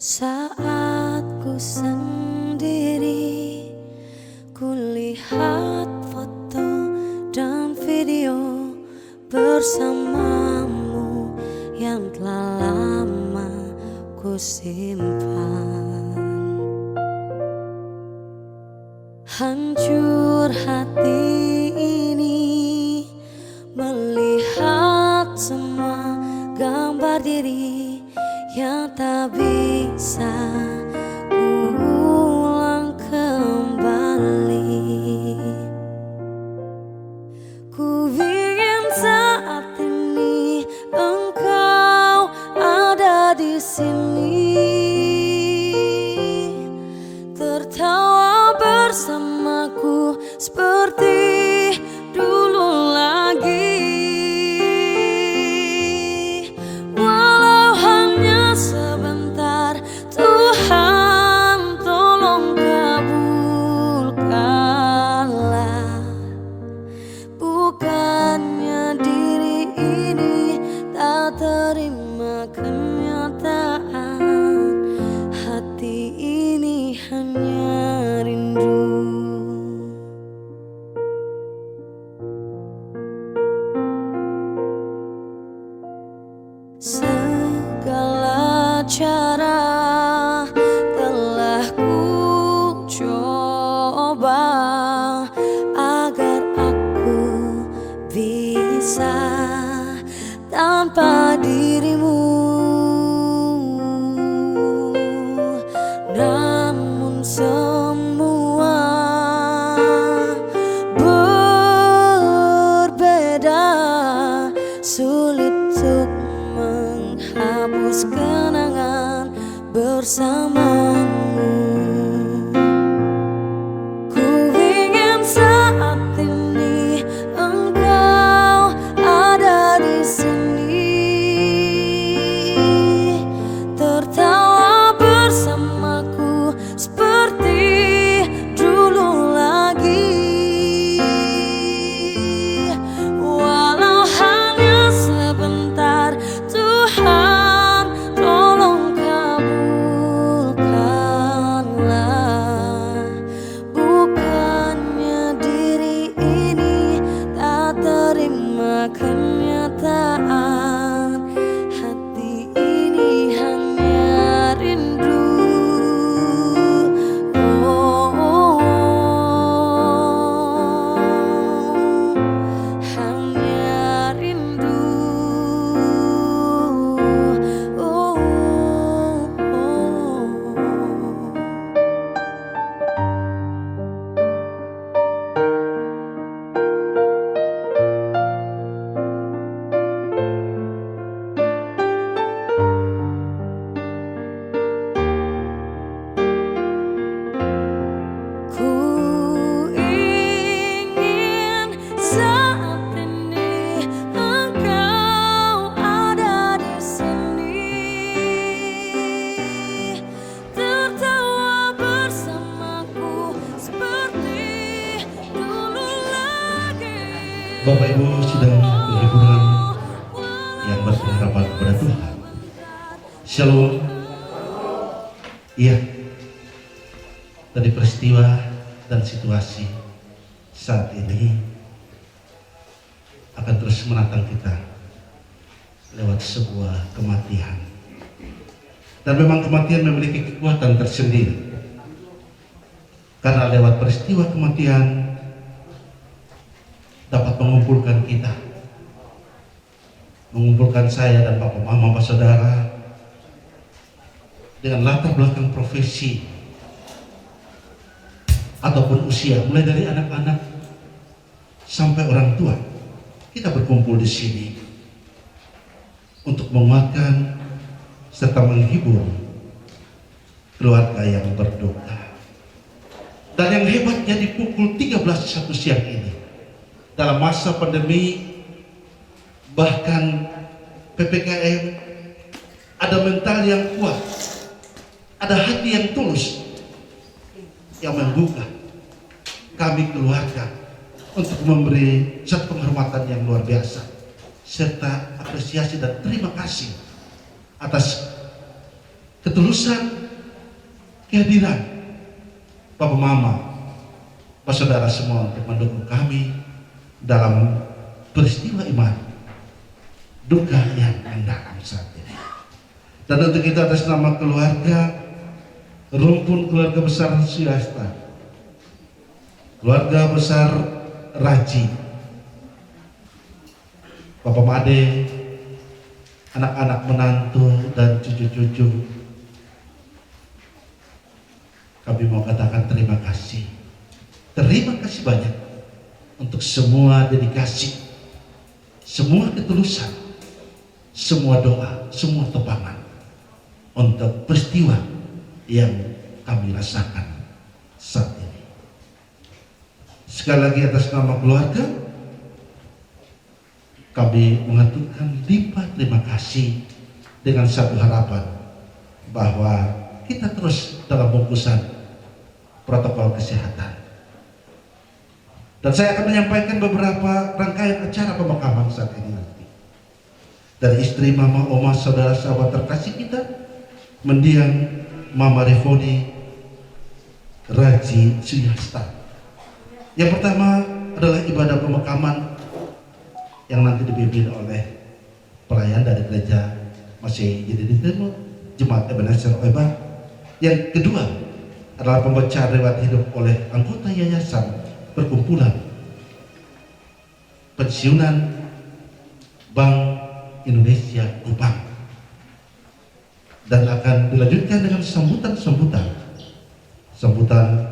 Saat ku sendiri, kulihat foto dan video bersamamu yang telah lama ku simpan. Hancur hati ini melihat semua gambar diri yang tak bisa ulang kembali. Ku ingin saat ini engkau ada di sini, tertawa bersamaku seperti dulu lagi. Sebentar, Tuhan tolong kabulkanlah. Bukannya diri ini tak terima kenyataan, hati ini hanya rindu. Segala cara telah ku coba agar aku bisa tanpa dirimu, namun semua berbeda, sulit untuk menghapus kenangan bersamamu. Ku ingin saat ini engkau ada di sini, tertawa bersamaku seperti dulu lagi. Walau hanya sebentar, Tuhan tolong kabulkanlah. Bukannya diri ini tak terima kenyataan, hati ini hanya rindu. Oh, oh, oh. Hanya rindu. Oh, oh, oh. Ku ingin saat ini engkau ada di sini, tertawa bersamaku seperti dulu lagi. Bapak Ibu sedang berhubungan yang berpengharapan kepada Tuhan. Shalom. Iya, dari peristiwa dan situasi saat ini akan terus menantang kita lewat sebuah kematian. Dan memang kematian memiliki kekuatan tersendiri, karena lewat peristiwa kematian dapat mengumpulkan kita, mengumpulkan saya dan papa mama, saudara, dengan latar belakang profesi ataupun usia, mulai dari anak-anak sampai orang tua. Kita berkumpul di sini untuk menguatkan serta menghibur keluarga yang berduka. Dan yang hebatnya di pukul 13.01 siang ini, dalam masa pandemi, bahkan PPKM, ada mental yang kuat, ada hati yang tulus yang membuka kami keluarga untuk memberi satu penghormatan yang luar biasa serta apresiasi dan terima kasih atas ketulusan kehadiran Bapak Mama, Bapak Saudara semua untuk mendukung kami dalam peristiwa iman duka yang mendalam saat ini. Dan untuk itu atas nama keluarga, rumpun keluarga besar Suyasta, keluarga besar Raji, Bapak Made, anak-anak menantu dan cucu-cucu, kami mau katakan terima kasih. Terima kasih banyak untuk semua dedikasi, semua ketulusan, semua doa, semua tebangan untuk peristiwa yang kami rasakan saat ini. Sekali lagi atas nama keluarga, kami mengaturkan limpah terima kasih dengan satu harapan bahwa kita terus dalam bungkusan protokol kesehatan. Dan saya akan menyampaikan beberapa rangkaian acara pemakaman saat ini nanti. Dari istri, mama, oma, saudara, sahabat terkasih kita, mendiang Mama Revoni Raji Suyasta. Yang pertama adalah ibadah pemakaman yang nanti dipimpin oleh pelayan dari gereja Masih Jadi Timur, Jemaat Ebenezer Oeba. Yang kedua adalah pembacaan riwayat hidup oleh anggota Yayasan Perkumpulan Pensiunan Bank Indonesia Kupang, dan akan dilanjutkan dengan sambutan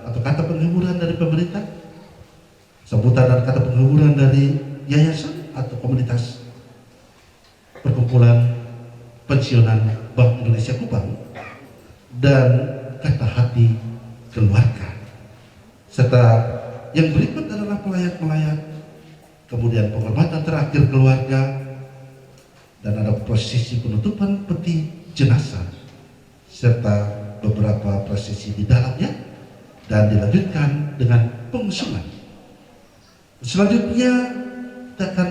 atau kata penghiburan dari pemerintah, sambutan dan kata penghiburan dari yayasan atau komunitas Perkumpulan Pensiunan Bank Indonesia Kupang, dan kata hati keluarga. Serta yang berikut adalah pelayan-pelayan, kemudian penghormatan terakhir keluarga, dan ada prosesi penutupan peti jenazah serta beberapa prosesi di dalamnya, dan dilanjutkan dengan pengusungan. Selanjutnya kita akan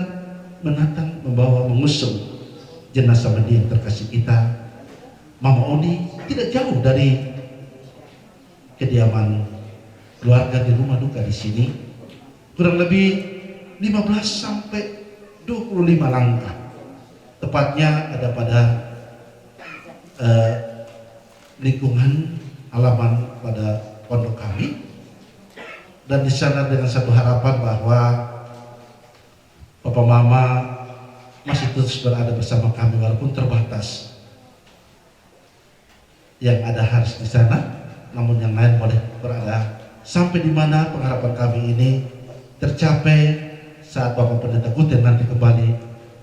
mengusung jenazah mendiang terkasih kita, Mama Oni, tidak jauh dari kediaman keluarga di rumah duka di sini, kurang lebih 15 sampai 25 langkah. Tepatnya ada pada lingkungan halaman pada pondok kami, dan di sana dengan satu harapan bahwa Bapak Mama masih terus berada bersama kami walaupun terbatas. Yang ada harus di sana, namun yang lain boleh berada sampai di mana pengharapan kami ini tercapai saat Bapak Pendeta Guten nanti kembali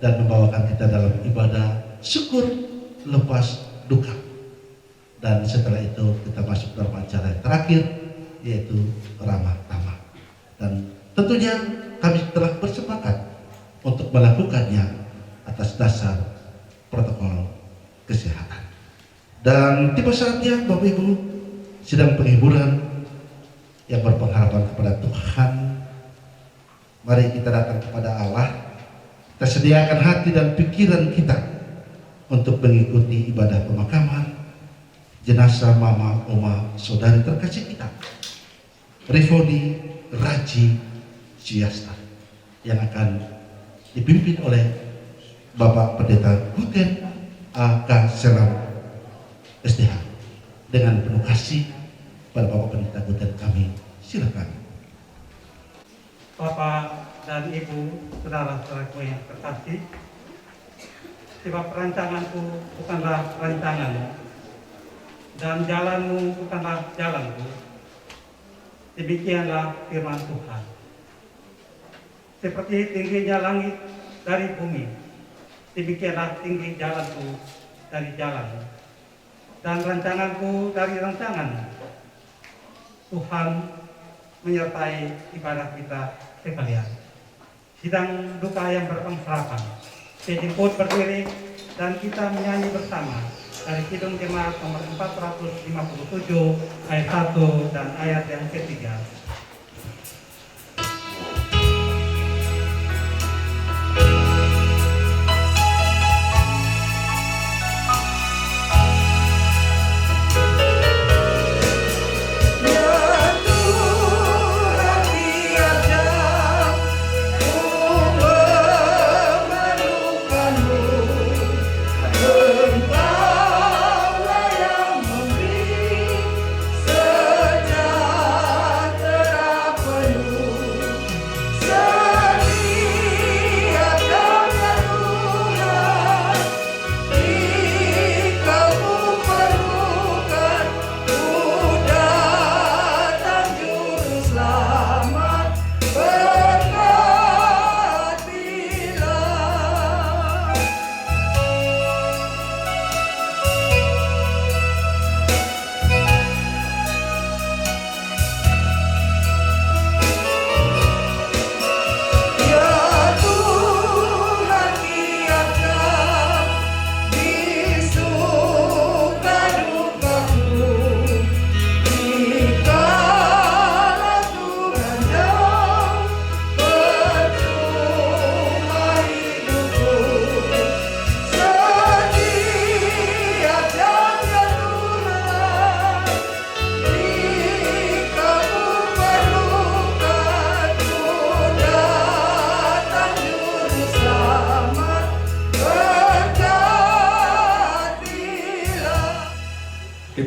dan membawakan kita dalam ibadah syukur lepas duka. Dan setelah itu kita masuk dalam acara yang terakhir, yaitu ramah tamah. Dan tentunya kami telah bersepakat untuk melakukannya atas dasar protokol kesehatan. Dan tiba saatnya Bapak Ibu, sidang penghiburan yang berpengharapan kepada Tuhan. Mari kita datang kepada Allah, kita sediakan hati dan pikiran kita untuk mengikuti ibadah pemakaman jenazah Mama, Oma, saudari terkasih kita, Revoni Raji Suyasta, yang akan dipimpin oleh Bapak Pendeta Guten A.K. Selam SDH. Dengan penuh kasih pada Bapak Pendeta Guten kami silakan. Bapak dan Ibu, saudara-saudaraku yang terkasih, sebab rancanganku bukanlah rancanganmu, dan jalanmu bukanlah jalanku. Demikianlah firman Tuhan. Seperti tingginya langit dari bumi, demikianlah tinggi jalanku dari jalanmu, dan rancanganku dari rancanganmu. Tuhan menyertai ibadah kita sekalian. Sidang duka yang berpengharapan. Sejemput berdiri dan kita menyanyi bersama dari Kidung Jemaat nomor 457 ayat 1 dan ayat yang ketiga.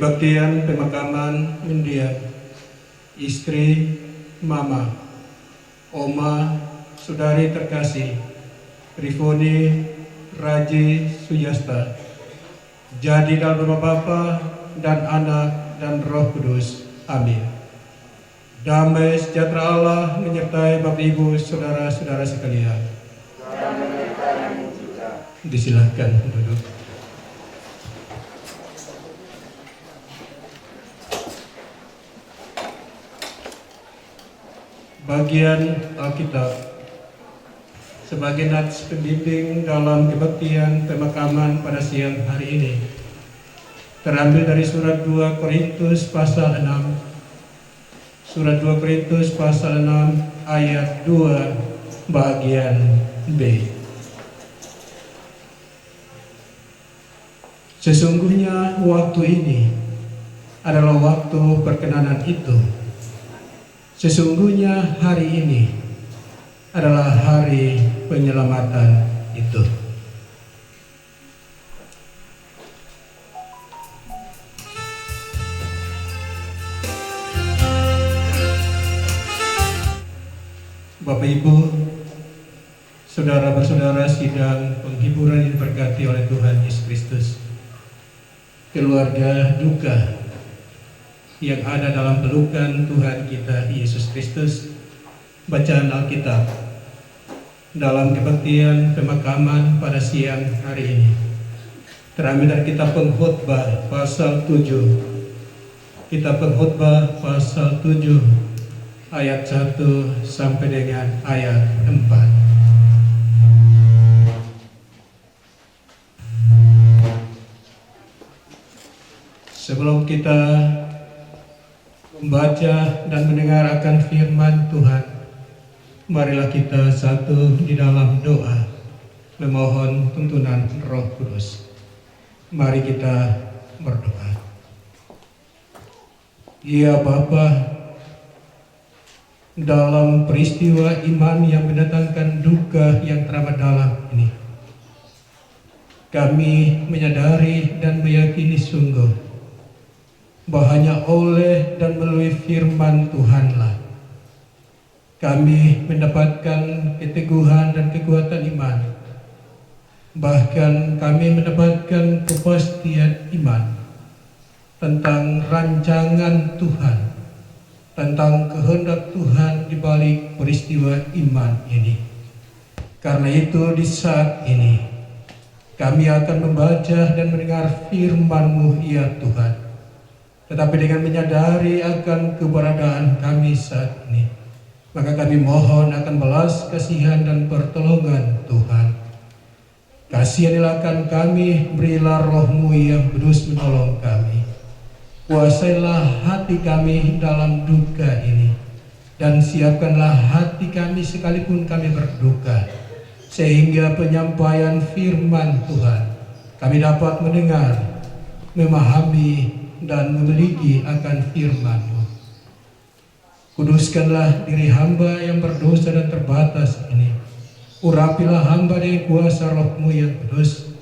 kebaktian pemakaman mendiang istri, mama, oma, saudari terkasih Rifoni Raji Suyasta, jadi dalam nama Bapa dan Anak dan Roh Kudus. Amin. Damai sejahtera Allah menyertai Bapak Ibu saudara-saudara sekalian. Disilahkan duduk. Bagian Alkitab sebagai nats pembimbing dalam kebaktian pemakaman pada siang hari ini terambil dari surat 2 Korintus pasal 6. Surat 2 Korintus pasal 6 ayat 2 bagian B. Sesungguhnya waktu ini adalah waktu perkenanan itu. Sesungguhnya hari ini adalah hari penyelamatan itu. Bapak Ibu, saudara-saudara sidang penghiburan yang diberkati oleh Tuhan Yesus Kristus, keluarga duka yang ada dalam pelukan Tuhan kita Yesus Kristus, bacaan Alkitab dalam kebaktian pemakaman pada siang hari ini terambil dari kitab Pengkhotbah pasal 7. Kitab Pengkhotbah pasal 7 ayat 1 sampai dengan ayat 4. Sebelum kita membaca dan mendengar akan firman Tuhan, marilah kita satu di dalam doa memohon tuntunan Roh Kudus. Mari kita berdoa. Ya Bapa, dalam peristiwa iman yang mendatangkan duka yang teramat dalam ini, kami menyadari dan meyakini sungguh bahwa hanya oleh dan melalui firman Tuhanlah kami mendapatkan keteguhan dan kekuatan iman. Bahkan kami mendapatkan kepastian iman tentang rancangan Tuhan, tentang kehendak Tuhan di balik peristiwa iman ini. Karena itu di saat ini kami akan membaca dan mendengar firman-Mu ya Tuhan, tetapi dengan menyadari akan keberadaan kami saat ini, maka kami mohon akan belas kasihan dan pertolongan Tuhan. Kasihanilah akan kami, berilah Roh-Mu yang kudus menolong kami. Kuasailah hati kami dalam duka ini, dan siapkanlah hati kami sekalipun kami berduka, sehingga penyampaian firman Tuhan kami dapat mendengar, memahami, dan memiliki akan firman-Mu. Kuduskanlah diri hamba yang berdosa dan terbatas ini. Urapilah hamba dengan kuasa Roh-Mu yang kudus,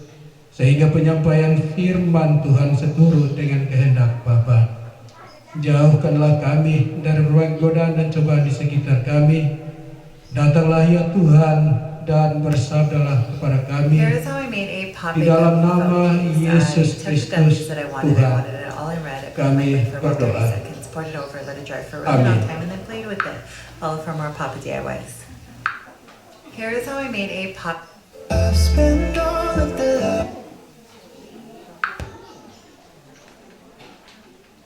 sehingga penyampaian firman Tuhan seturut dengan kehendak Bapa. Jauhkanlah kami dari berbagai godaan dan cobaan di sekitar kami. Datanglah ya Tuhan dan bersabdalah kepada kami. Di dalam nama Yesus Kristus Tuhan, kami berdoa. Amin. Here's how I made a pop.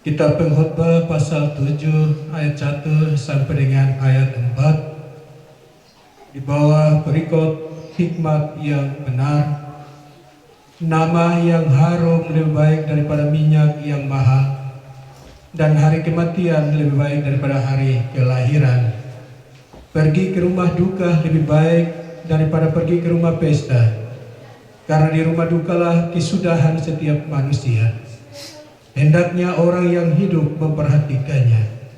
Kitab Pengkhotbah pasal 7 ayat 1 sampai dengan ayat 4. Di bawah perikop hikmat yang benar, nama yang harum lebih baik daripada minyak yang mahal, dan hari kematian lebih baik daripada hari kelahiran. Pergi ke rumah duka lebih baik daripada pergi ke rumah pesta, karena di rumah dukalah kesudahan setiap manusia. Hendaknya orang yang hidup memperhatikannya.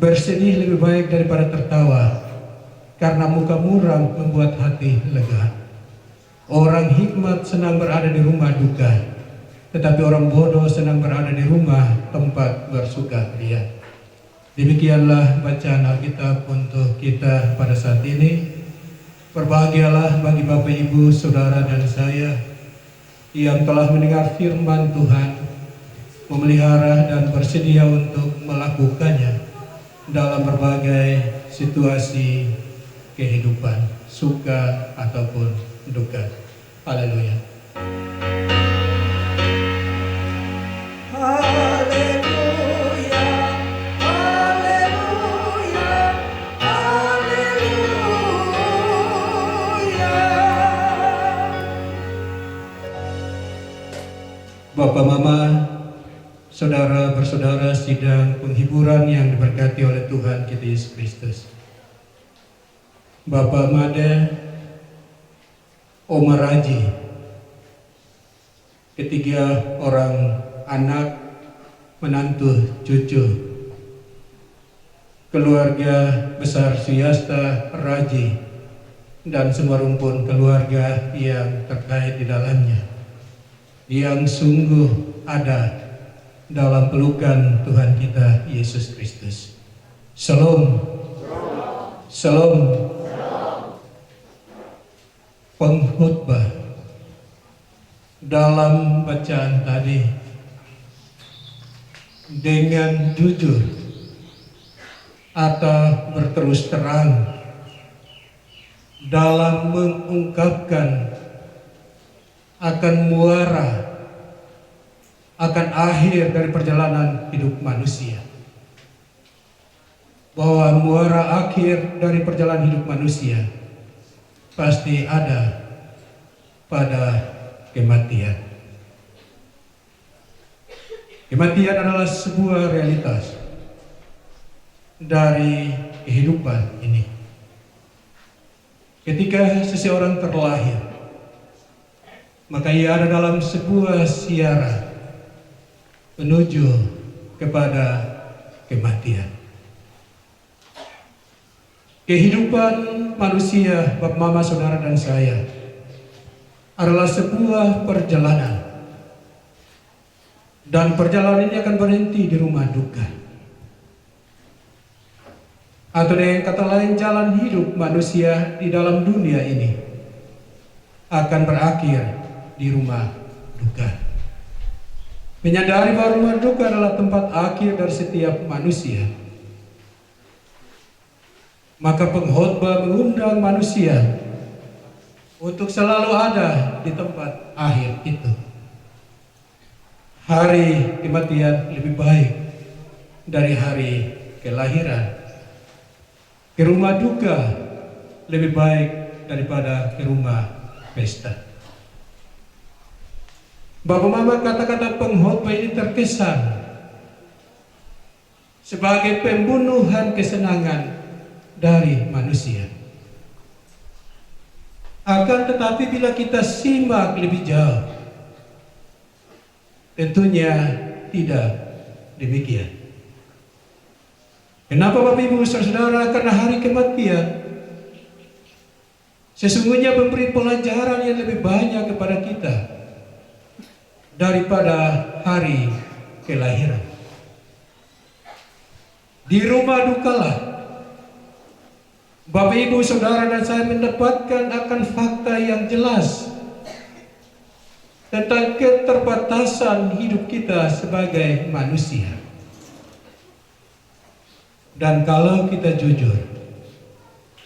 Bersedih lebih baik daripada tertawa, karena muka muram membuat hati lega. Orang hikmat senang berada di rumah duka, tetapi orang bodoh senang berada di rumah tempat bersukaria. Demikianlah bacaan Alkitab untuk kita pada saat ini. Berbahagialah bagi Bapak, Ibu, Saudara, dan saya yang telah mendengar firman Tuhan, memelihara dan bersedia untuk melakukannya dalam berbagai situasi kehidupan, suka ataupun duka. Haleluya. Bapak, Mama, saudara bersaudara sidang penghiburan yang diberkati oleh Tuhan kita Yesus Kristus. Bapak Made, Oma Raji, ketiga orang anak, menantu, cucu, keluarga besar Suyasta Raji, dan semua rumpun keluarga yang terkait di dalamnya, yang sungguh ada dalam pelukan Tuhan kita Yesus Kristus. Shalom. Shalom. Pengkhotbah dalam bacaan tadi dengan jujur atau berterus terang dalam mengungkapkan akan muara, akan akhir dari perjalanan hidup manusia. Bahwa muara akhir dari perjalanan hidup manusia pasti ada pada kematian. Kematian adalah sebuah realitas dari kehidupan ini. Ketika seseorang terlahir, maka ia ada dalam sebuah siaran menuju kepada kematian. Kehidupan manusia, Bapak, Mama, Saudara, dan saya adalah sebuah perjalanan. Dan perjalanan ini akan berhenti di rumah duka. Atau dengan kata lain, jalan hidup manusia di dalam dunia ini akan berakhir di rumah duka. Menyadari bahwa rumah duka adalah tempat akhir dari setiap manusia, maka pengkhotbah mengundang manusia untuk selalu ada di tempat akhir itu. Hari kematian lebih baik dari hari kelahiran. Ke rumah duka lebih baik daripada ke rumah pesta. Bapak, Mama, kata-kata pengkhotbah ini terkesan sebagai pembunuhan kesenangan dari manusia. Akan tetapi bila kita simak lebih jauh, tentunya tidak demikian. Kenapa Bapak, Ibu, Saudara? Karena hari kematian sesungguhnya memberi pelajaran yang lebih banyak kepada kita daripada hari kelahiran. Di rumah dukalah Bapak, Ibu, Saudara, dan saya mendapatkan akan fakta yang jelas tentang keterbatasan hidup kita sebagai manusia. Dan kalau kita jujur,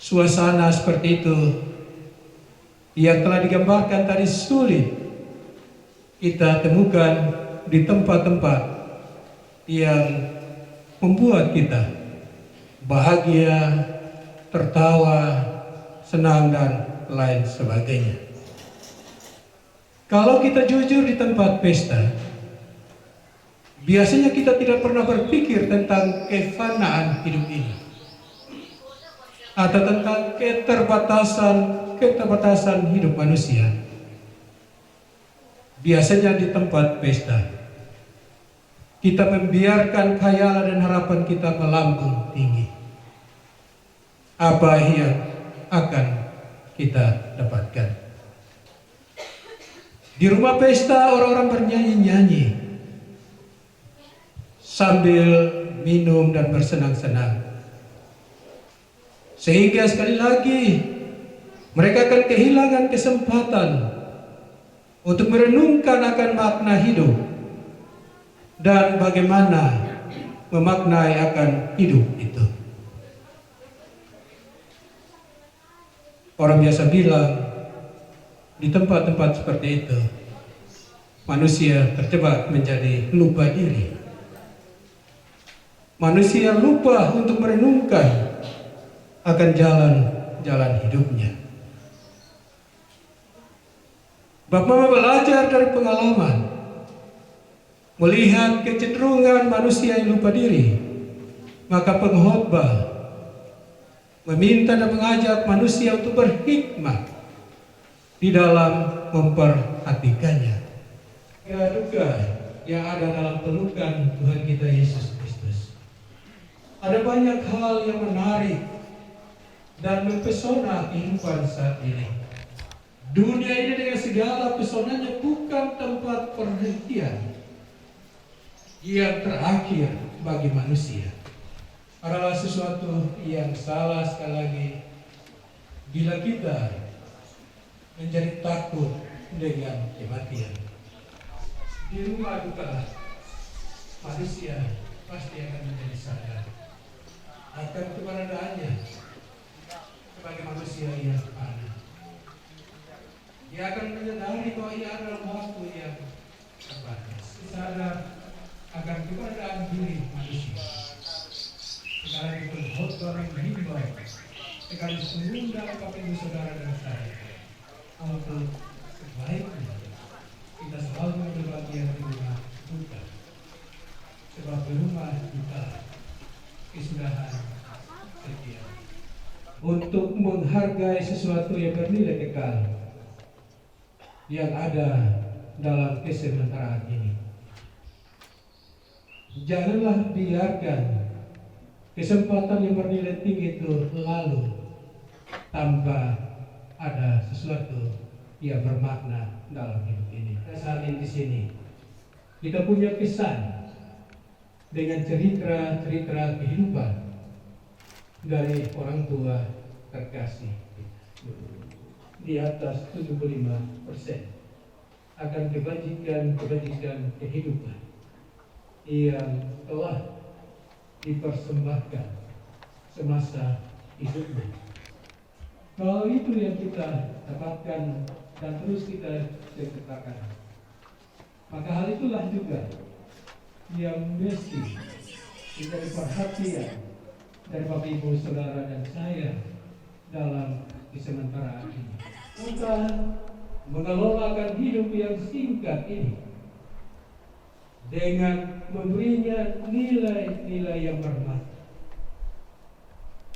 suasana seperti itu yang telah digambarkan tadi sulit kita temukan di tempat-tempat yang membuat kita bahagia, tertawa, senang, dan lain sebagainya. Kalau kita jujur di tempat pesta, biasanya kita tidak pernah berpikir tentang kefanaan hidup ini, atau tentang keterbatasan hidup manusia. Biasanya di tempat pesta, kita membiarkan khayalan dan harapan kita melambung tinggi. Apa yang akan kita dapatkan? Di rumah pesta orang-orang bernyanyi-nyanyi sambil minum dan bersenang-senang. Sehingga sekali lagi mereka akan kehilangan kesempatan untuk merenungkan akan makna hidup dan bagaimana memaknai akan hidup itu. Orang biasa bilang di tempat-tempat seperti itu manusia terjebak menjadi lupa diri. Manusia lupa untuk merenungkan akan jalan-jalan hidupnya. Bapak Mama belajar dari pengalaman, melihat kecenderungan manusia yang lupa diri, maka pengkhotbah meminta dan mengajak manusia untuk berhikmat di dalam memperhatikannya. Duka yang ada dalam pelukan Tuhan kita Yesus Kristus. Ada banyak hal yang menarik dan mempesona kehidupan saat ini. Dunia ini dengan segala pesonanya bukan tempat perhentian yang terakhir bagi manusia. Adalah sesuatu yang salah sekali lagi bila kita menjadi takut dengan kematian. Di rumah duka manusia pasti akan menjadi sadar akan keberadaannya sebagai manusia yang fana. Dia akan menyadari bahwa ia adalah waktu yang terbatas. Sadar akan keberadaan diri manusia. Sekarang itu khotbah yang menghimbau sekaligus mengundang Bapak Ibu Saudara dan saya untuk sebaiknya kita selalu mengambil bagian di rumah duka. Sebab di rumah duka kesudahan setia. Untuk menghargai sesuatu yang bernilai kekal yang ada dalam kesementaraan ini. Janganlah biarkan kesempatan yang bernilai tinggi itu lalu tanpa ada sesuatu yang bermakna dalam hidup ini. Saat ini di sini kita punya kesan dengan cerita-cerita kehidupan dari orang tua terkasih di atas 75% akan kebajikan kehidupan yang telah dipersembahkan semasa hidupnya. Kalau itu yang kita dapatkan dan terus kita ceritakan, maka hal itulah juga yang mesti menjadi perhatian dari Bapak Ibu Saudara dan saya dalam kesementaraan ini. Kita mengelolakan hidup yang singkat ini dengan memberinya nilai-nilai yang bermakna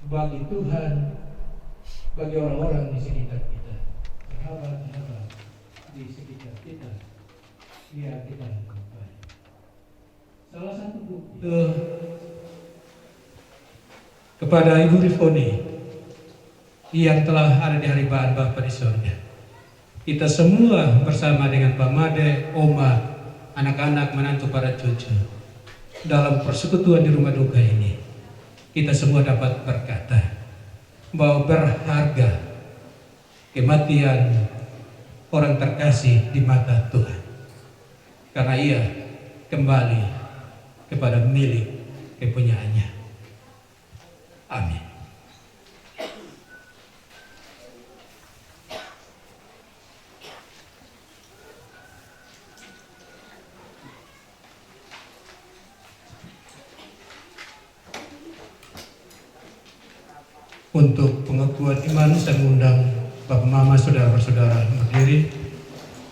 bagi Tuhan, bagi orang-orang di sekitar kita, sahabat-sahabat di sekitar kita, yang kita lakukan. Salah satu bukti kepada Ibu Rifoni yang telah ada di hariban Bapa di surga. Kita semua bersama dengan Pak Made, Oma, anak-anak, menantu, para cucu dalam persekutuan di rumah duka ini, kita semua dapat berkata bahwa berharga kematian orang terkasih di mata Tuhan, karena ia kembali kepada milik kepunyaannya. Amin. Untuk pengakuan iman, saya mengundang Bapak Mama, saudara-saudara berdiri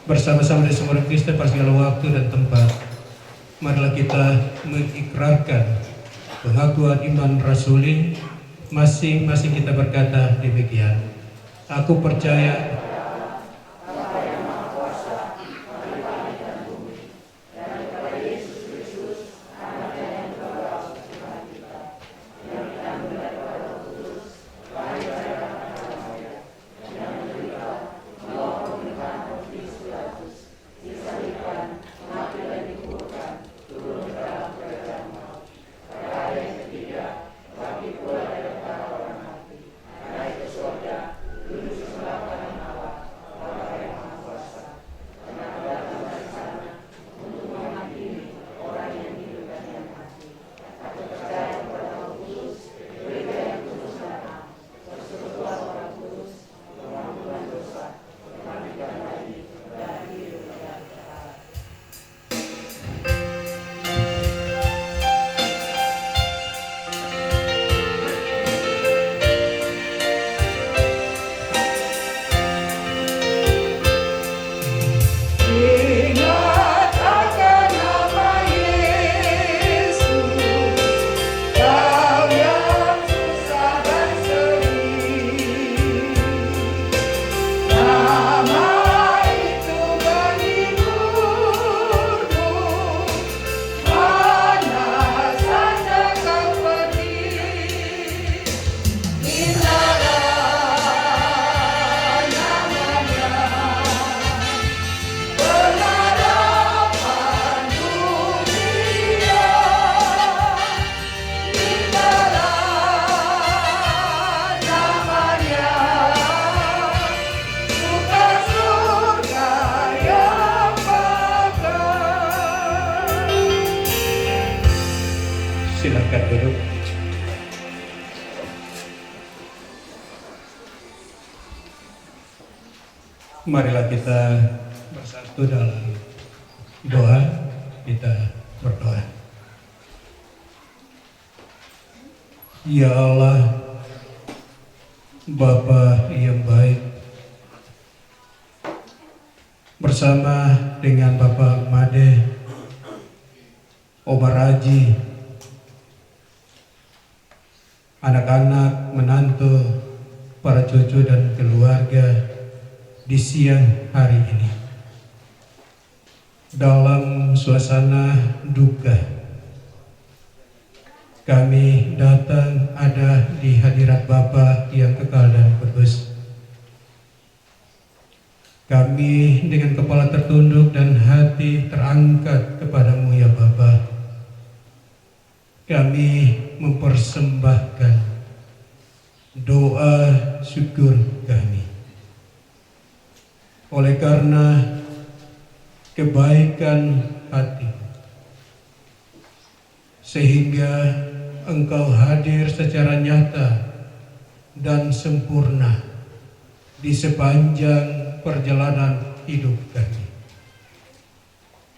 bersama-sama di Semua Kristen pada segala waktu dan tempat. Marilah kita mengikrarkan pengakuan iman rasuli. Masing-masing kita berkata demikian. Aku percaya Marilah kita bersatu dalam doa, kita berdoa. Ya Allah, Bapa yang baik, bersama dengan Bapak Made, Omar Haji, anak-anak, menantu, para cucu dan keluarga di siang hari ini dalam suasana duka, kami datang ada di hadirat Bapa yang kekal dan kudus. Kami dengan kepala tertunduk dan hati terangkat kepadamu ya Bapa. Kami mempersembahkan doa syukur kami. Oleh karena kebaikan hati, sehingga Engkau hadir secara nyata dan sempurna di sepanjang perjalanan hidup kami.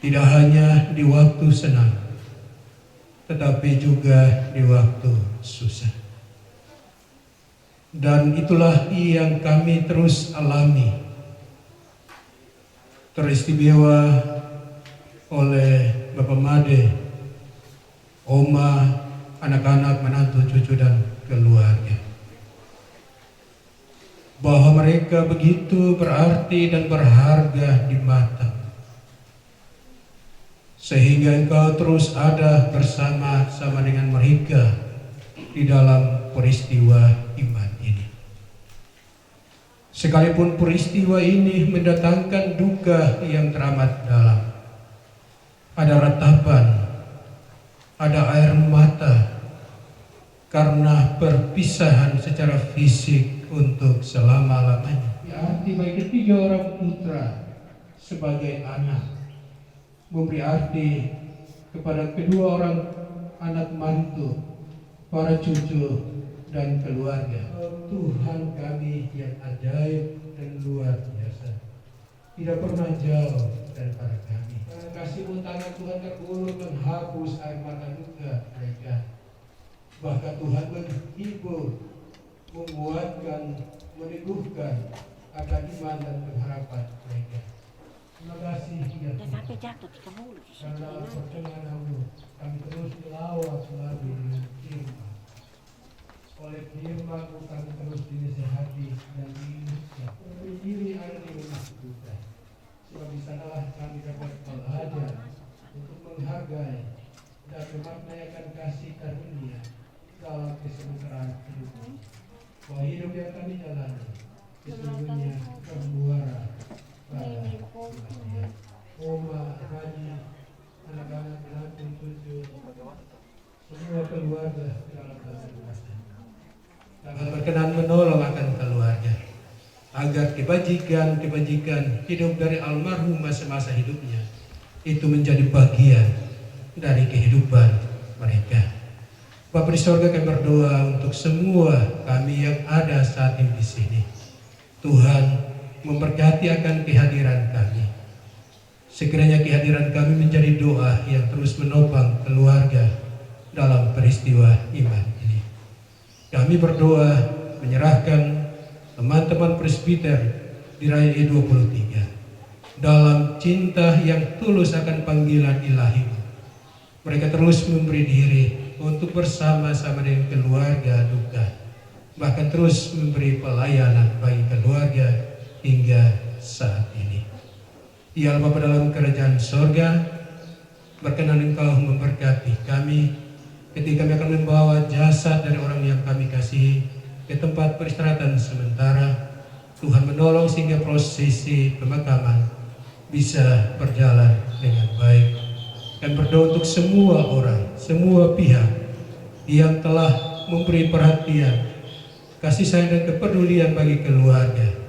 Tidak hanya di waktu senang, tetapi juga di waktu susah. Dan itulah yang kami terus alami, teristimewa oleh Bapak Made, Oma, anak-anak, menantu, cucu dan keluarga, bahwa mereka begitu berarti dan berharga di mata, sehingga Engkau terus ada bersama-sama dengan mereka di dalam peristiwa iman ini. Sekalipun peristiwa ini mendatangkan duka yang teramat dalam, ada ratapan, ada air mata karena perpisahan secara fisik untuk selama-lamanya. Arti bagi ketiga orang putra sebagai anak, memberi arti kepada kedua orang anak mantu, para cucu dan keluarga. Tuhan kami yang ajaib dan luar biasa, tidak pernah jauh daripada kami. Kasih-Mu tangan Tuhan terulur menghapus air mata duka mereka. Bahkan Tuhan menghibur, menguatkan, meneguhkan akan iman dan pengharapan mereka. Terima kasih ya Tuhan, karena pertengahan-Mu kami terus dilawat melalui dengan firman. Oleh firman-Mu kami terus dinasihati dan diingatkan. Beri diri ada di rumah kita, sebab di sanalah kami dapat belajar untuk menghargai dan memaknai akan kasih karunia dalam kesementaraan hidup. Bahwa hidup yang kami jalani sesungguhnya bermuara pada kematian. Oma, Haji, anak-anak, menantu, cucu, semua keluarga dalam keselamatan. Dapat berkenan menolong akan keluarga, agar kebajikan hidup dari almarhum masa-masa hidupnya itu menjadi bagian dari kehidupan mereka. Bapa di sorga, kami berdoa untuk semua kami yang ada saat ini di sini. Tuhan memberkati akan kehadiran kami. Sekiranya kehadiran kami menjadi doa yang terus menopang keluarga dalam peristiwa iman ini. Kami berdoa menyerahkan teman-teman presbiter di Raya E23 dalam cinta yang tulus akan panggilan ilahi. Mereka terus memberi diri untuk bersama-sama dengan keluarga duka, bahkan terus memberi pelayanan bagi keluarga hingga saat ini. Ya Allah Bapa dalam kerajaan sorga, berkenan Engkau memberkati kami ketika kami akan membawa jasad dari orang yang kami kasihi ke tempat peristirahatan sementara. Tuhan menolong sehingga prosesi pemakaman bisa berjalan dengan baik. Dan berdoa untuk semua orang, semua pihak yang telah memberi perhatian, kasih sayang dan kepedulian bagi keluarga.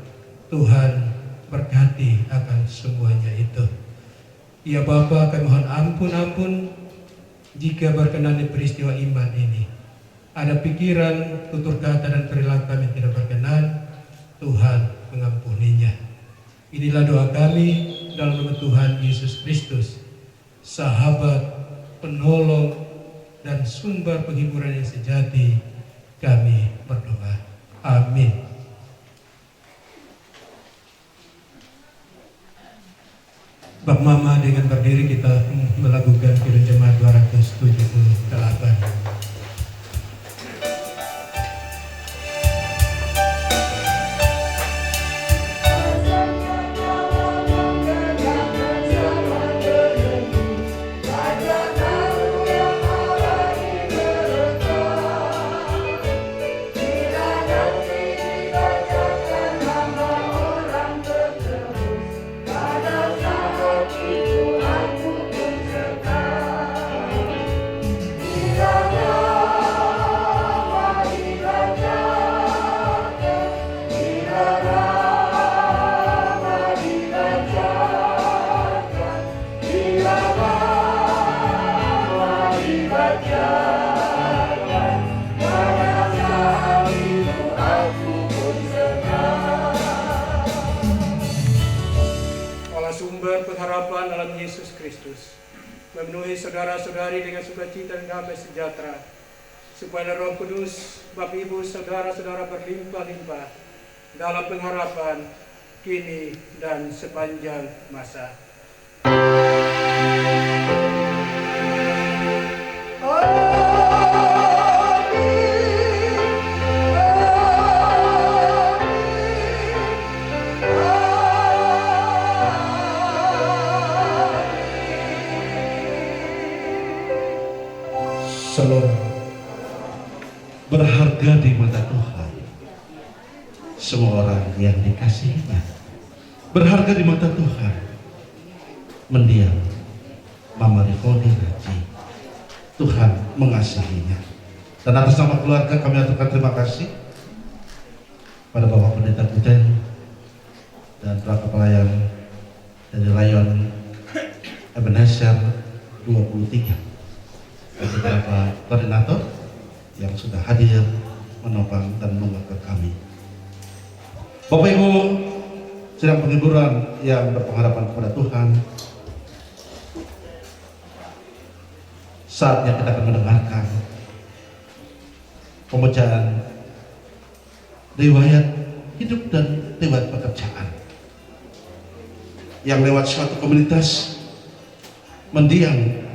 Tuhan berkati akan semuanya itu. Ya Bapa, kami mohon ampun jika berkenan di peristiwa iman ini ada pikiran, tutur kata dan perilaku kami tidak berkenan. Tuhan mengampuninya. Inilah doa kami dalam nama Tuhan Yesus Kristus, sahabat, penolong, dan sumber penghiburan yang sejati. Kami berdoa. Amin. Bap Mama, dengan berdiri kita melakukan Kidung Jemaat 278. Sumber pengharapan dalam Yesus Kristus memenuhi saudara-saudari dengan sukacita dan damai sejahtera, supaya Roh Kudus, Bapak Ibu, saudara-saudara berlimpah-limpah dalam pengharapan kini dan sepanjang masa. Shalom. Berharga di mata Tuhan semua orang yang dikasihinya. Berharga di mata Tuhan mendiam Mama Rifoni Raji. Tuhan mengasihinya. Dan atas nama keluarga kami aturkan terima kasih pada Bapak Pendeta Guten dan para pelayan dari Rayon Ebenezer 23. Beberapa koordinator yang sudah hadir menopang dan menguatkan kami. Bapak Ibu, sedang penghiburan yang berpengharapan kepada Tuhan, saatnya kita akan mendengarkan pembacaan riwayat hidup dan riwayat pekerjaan yang lewat suatu komunitas mendiang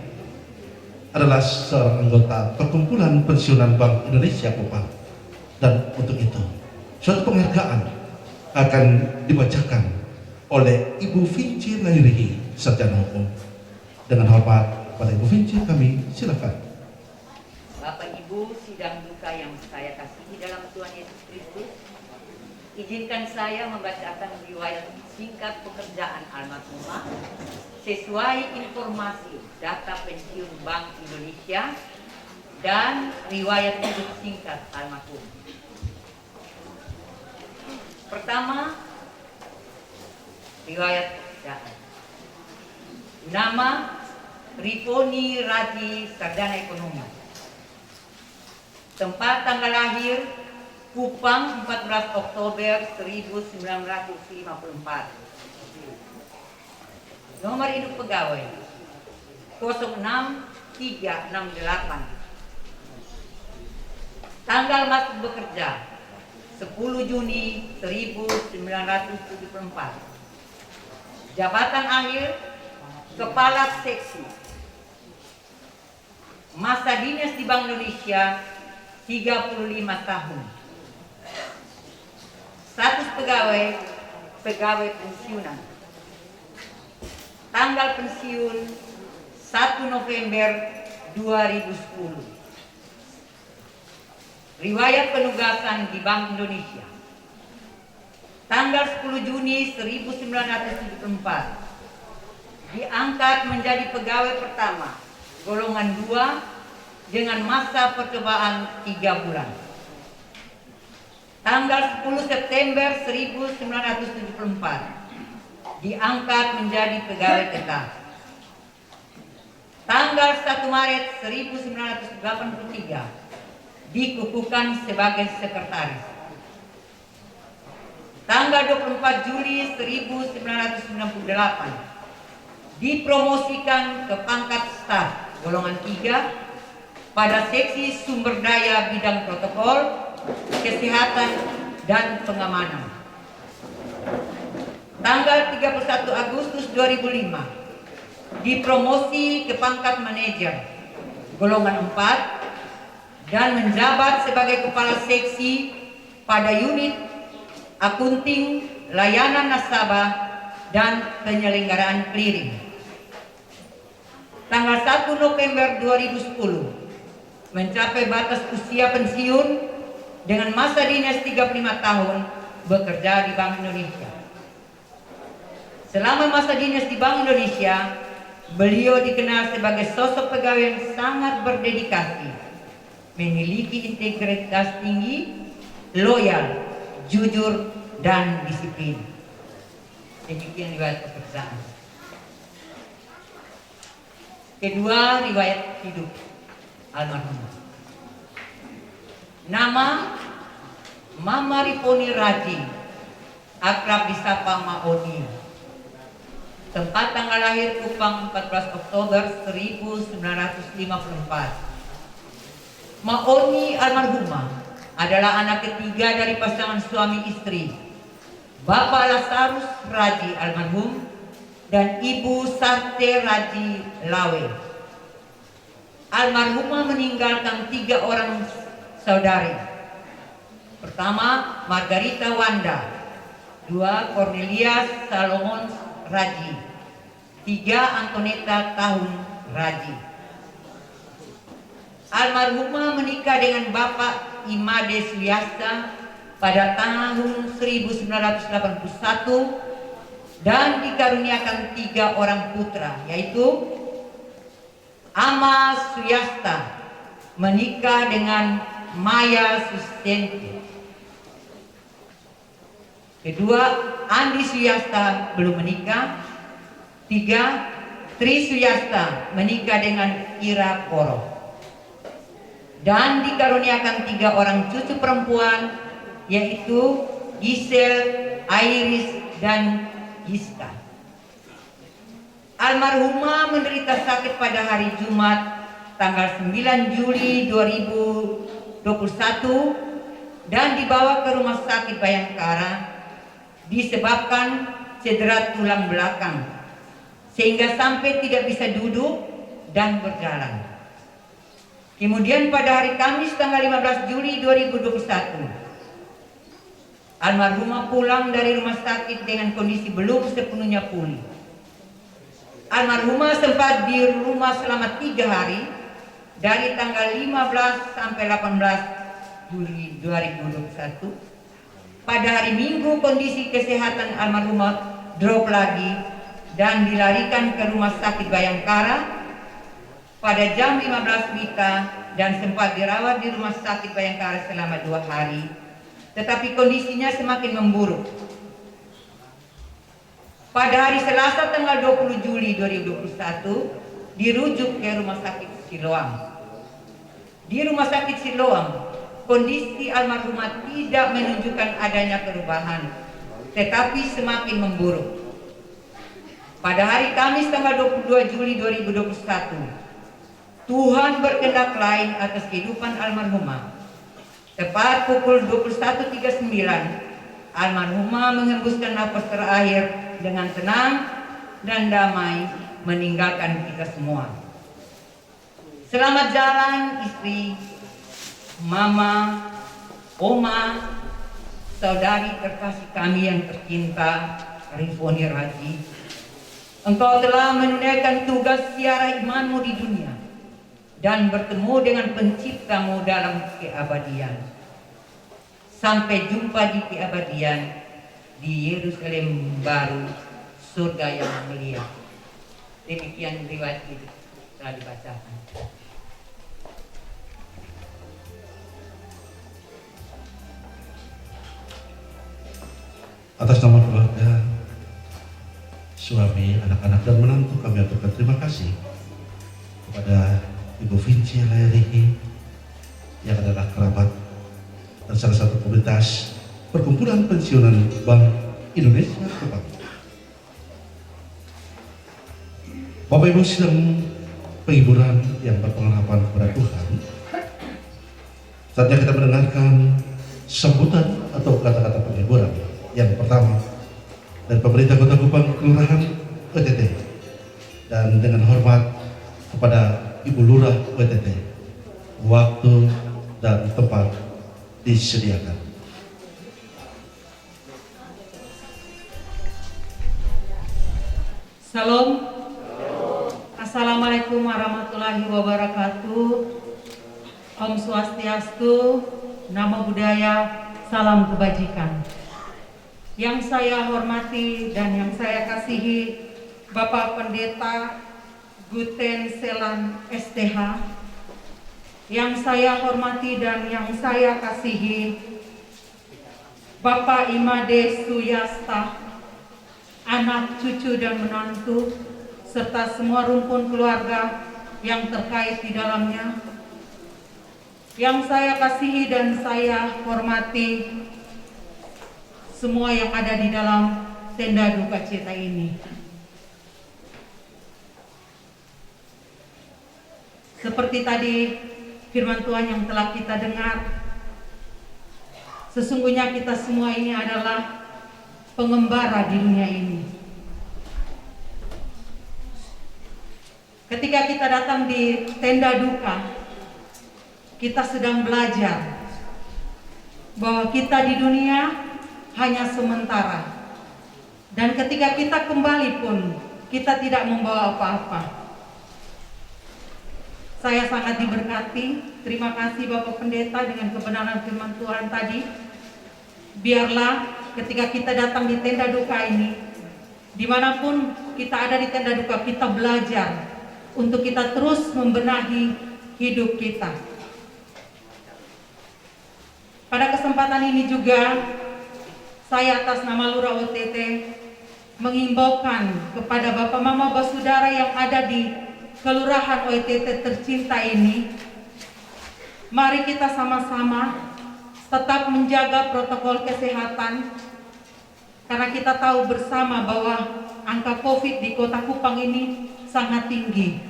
adalah seorang anggota perkumpulan pensiunan Bank Indonesia Kupang. Dan untuk itu suatu penghargaan akan dibacakan oleh Ibu Vinci Lairihi, sarjana hukum. Dengan hormat pada Ibu Vinci, kami silakan. Bapak Ibu sidang duka yang saya kasihi dalam Tuhan Yesus Kristus, izinkan saya membacakan riwayat singkat pekerjaan almarhumah sesuai informasi data pensiun Bank Indonesia dan riwayat hidup singkat almarhum. Pertama, riwayat pekerjaan. Nama Rifoni Raji, sarjana ekonomi. Tempat tanggal lahir Kupang 14 Oktober 1954. Nomor induk pegawai 06368. Tanggal masuk bekerja 10 Juni 1974. Jabatan akhir Kepala Seksi. Masa dinas di Bank Indonesia 35 tahun. Status pegawai, pegawai pensiunan. Tanggal pensiun 1 November 2010. Riwayat penugasan di Bank Indonesia. Tanggal 10 Juni 1974. Diangkat menjadi pegawai pertama golongan 2 dengan masa percobaan 3 bulan. Tanggal 10 September 1974 diangkat menjadi pegawai tetap. Tanggal 1 Maret 1983 dikukuhkan sebagai sekretaris. tanggal 24 Juli 1998 dipromosikan ke pangkat staf golongan 3 pada seksi sumber daya bidang protokol, kesehatan, dan pengamanan. Tanggal 31 Agustus 2005 dipromosi ke pangkat manajer golongan 4 dan menjabat sebagai kepala seksi pada unit akunting, layanan nasabah, dan penyelenggaraan clearing. Tanggal 1 November 2010 mencapai batas usia pensiun dengan masa dinas 35 tahun bekerja di Bank Indonesia. Selama masa dinas di Bank Indonesia, beliau dikenal sebagai sosok pegawai yang sangat berdedikasi, memiliki integritas tinggi, loyal, jujur, dan disiplin. Demikian riwayat pekerjaan. Kedua, riwayat hidup almarhumah. Nama Mama Riponi Raji, akrab disapa Ma Oni. Tempat tanggal lahir Kupang 14 Oktober 1954. Ma Oni almarhumah adalah anak ketiga dari pasangan suami istri, Bapak Lasarus Raji almarhum dan Ibu Sarte Raji Lawe. Almarhumah meninggalkan 3 orang saudari. Pertama, Margarita Wanda. 2, Cornelia Salomon Raji. 3, Antoneta Tahun Raji. Almarhumah menikah dengan Bapak Imade Suyasta pada tahun 1981 dan dikaruniakan 3 orang putra, yaitu Ama Suyasta menikah dengan Maya Sustenti. Kedua, Andi Suyasta belum menikah. 3, Tri Suyasta menikah dengan Ira Koro. Dan dikaruniakan 3 orang cucu perempuan, yaitu Gisel, Iris, dan Giska. Almarhumah menderita sakit pada hari Jumat tanggal 9 Juli 2021 dan dibawa ke Rumah Sakit Bayangkara disebabkan cedera tulang belakang sehingga sampai tidak bisa duduk dan berjalan. Kemudian pada hari Kamis tanggal 15 Juli 2021 almarhumah pulang dari rumah sakit dengan kondisi belum sepenuhnya pulih. Almarhumah sempat di rumah selama 3 hari dari tanggal 15 sampai 18 Juli 2021. Pada hari Minggu kondisi kesehatan almarhumah drop lagi dan dilarikan ke Rumah Sakit Bayangkara pada jam 15 WITA dan sempat dirawat di Rumah Sakit Bayangkara selama 2 hari. Tetapi kondisinya semakin memburuk. Pada hari Selasa tanggal 20 Juli 2021 dirujuk ke Rumah Sakit Siloam. Di Rumah Sakit Siloam, kondisi almarhumah tidak menunjukkan adanya perubahan, tetapi semakin memburuk. Pada hari Kamis tanggal 22 Juli 2021, Tuhan berkehendak lain atas kehidupan almarhumah. Tepat pukul 21.39, almarhumah menghembuskan nafas terakhir dengan tenang dan damai meninggalkan kita semua. Selamat jalan istri, mama, oma, saudari terkasih kami yang tercinta Riponi Raji. Engkau telah menunaikan tugas siara imanmu di dunia dan bertemu dengan penciptamu dalam keabadian. Sampai jumpa di keabadian di Yerusalem baru, surga yang mulia. Demikian riwayat hidup telah dibacakan. Atas nama keluarga, suami, anak-anak, dan menantu, kami aturkan terima kasih kepada Ibu Vinci Layarihi yang adalah kerabat dan salah satu komunitas Perkumpulan Pensiunan Bank Indonesia Kupang. Bapak Ibu sidang penghiburan yang berpengharapan kepada Tuhan, saatnya kita mendengarkan sambutan atau kata-kata penghiburan yang pertama dari pemerintah Kota Kupang Kelurahan OTT, dan dengan hormat kepada Ibu Lurah OTT, waktu dan tempat disediakan. Salam. Assalamualaikum warahmatullahi wabarakatuh. Om Swastiastu, Namo Buddhaya, salam kebajikan. Yang saya hormati dan yang saya kasihi Bapak Pendeta Guten Selan STH, yang saya hormati dan yang saya kasihi Bapak Imade Suyasta, anak, cucu dan menantu, serta semua rumpun keluarga yang terkait di dalamnya. Yang saya kasihi dan saya hormati semua yang ada di dalam tenda duka cita ini. Seperti tadi firman Tuhan yang telah kita dengar, sesungguhnya kita semua ini adalah pengembara di dunia ini. Ketika kita datang di tenda duka, kita sedang belajar bahwa kita di dunia hanya sementara. Dan ketika kita kembali pun, kita tidak membawa apa-apa. Saya sangat diberkati. Terima kasih Bapak Pendeta dengan kebenaran firman Tuhan tadi. Biarlah ketika kita datang di tenda duka ini, dimanapun kita ada di tenda duka, kita belajar untuk kita terus membenahi hidup kita. Pada kesempatan ini juga, saya atas nama Lurah OTT mengimbaukan kepada Bapak Mama Basudara yang ada di Kelurahan OTT tercinta ini, mari kita sama-sama tetap menjaga protokol kesehatan, karena kita tahu bersama bahwa angka COVID di Kota Kupang ini sangat tinggi.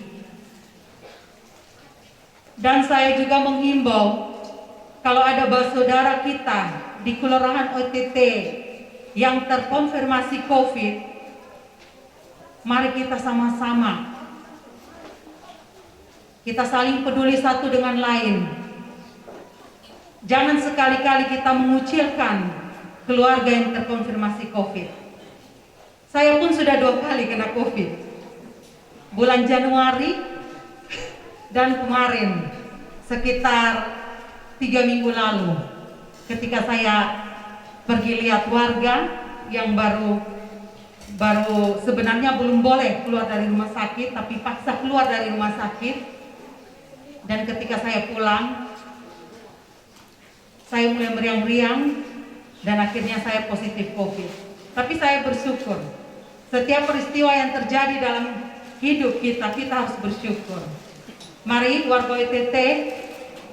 Dan saya juga menghimbau, kalau ada saudara kita di Kelurahan OTT yang terkonfirmasi COVID, mari kita sama-sama kita saling peduli satu dengan lain. Jangan sekali-kali kita mengucilkan keluarga yang terkonfirmasi COVID. Saya pun sudah 2 kali kena COVID. Bulan Januari dan kemarin sekitar 3 minggu lalu, ketika saya pergi lihat warga yang baru sebenarnya belum boleh keluar dari rumah sakit, tapi paksa keluar dari rumah sakit. Dan ketika saya pulang, saya mulai meriang-riang dan akhirnya saya positif COVID. Tapi saya bersyukur, setiap peristiwa yang terjadi dalam hidup kita, kita harus bersyukur. Mari warga OTT,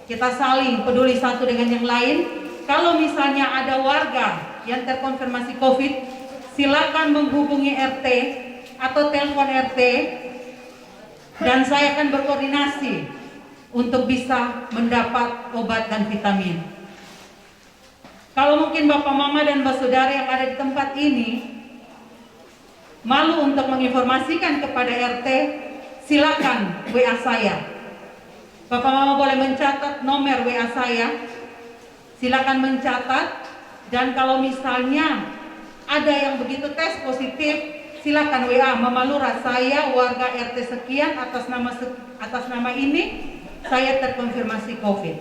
kita saling peduli satu dengan yang lain. Kalau misalnya ada warga yang terkonfirmasi COVID, silakan menghubungi RT atau telepon RT, dan saya akan berkoordinasi untuk bisa mendapat obat dan vitamin. Kalau mungkin Bapak Mama dan Mbak Saudara yang ada di tempat ini malu untuk menginformasikan kepada RT, silakan WA saya. Bapak Mama boleh mencatat nomor WA saya, silakan mencatat. Dan kalau misalnya ada yang begitu tes positif, silakan WA Mama Lurah, saya warga RT sekian atas nama ini, saya terkonfirmasi COVID.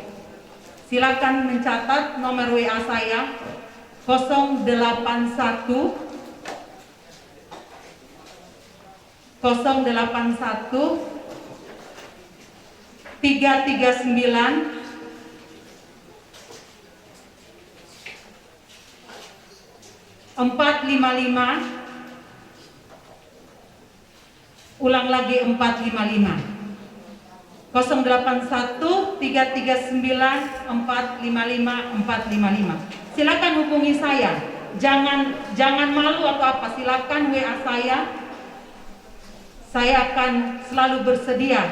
Silakan mencatat nomor WA saya 081 339 455, ulang lagi 455, 081 339 455 455. silakan hubungi saya. Jangan malu atau apa, silakan WA saya. Saya akan selalu bersedia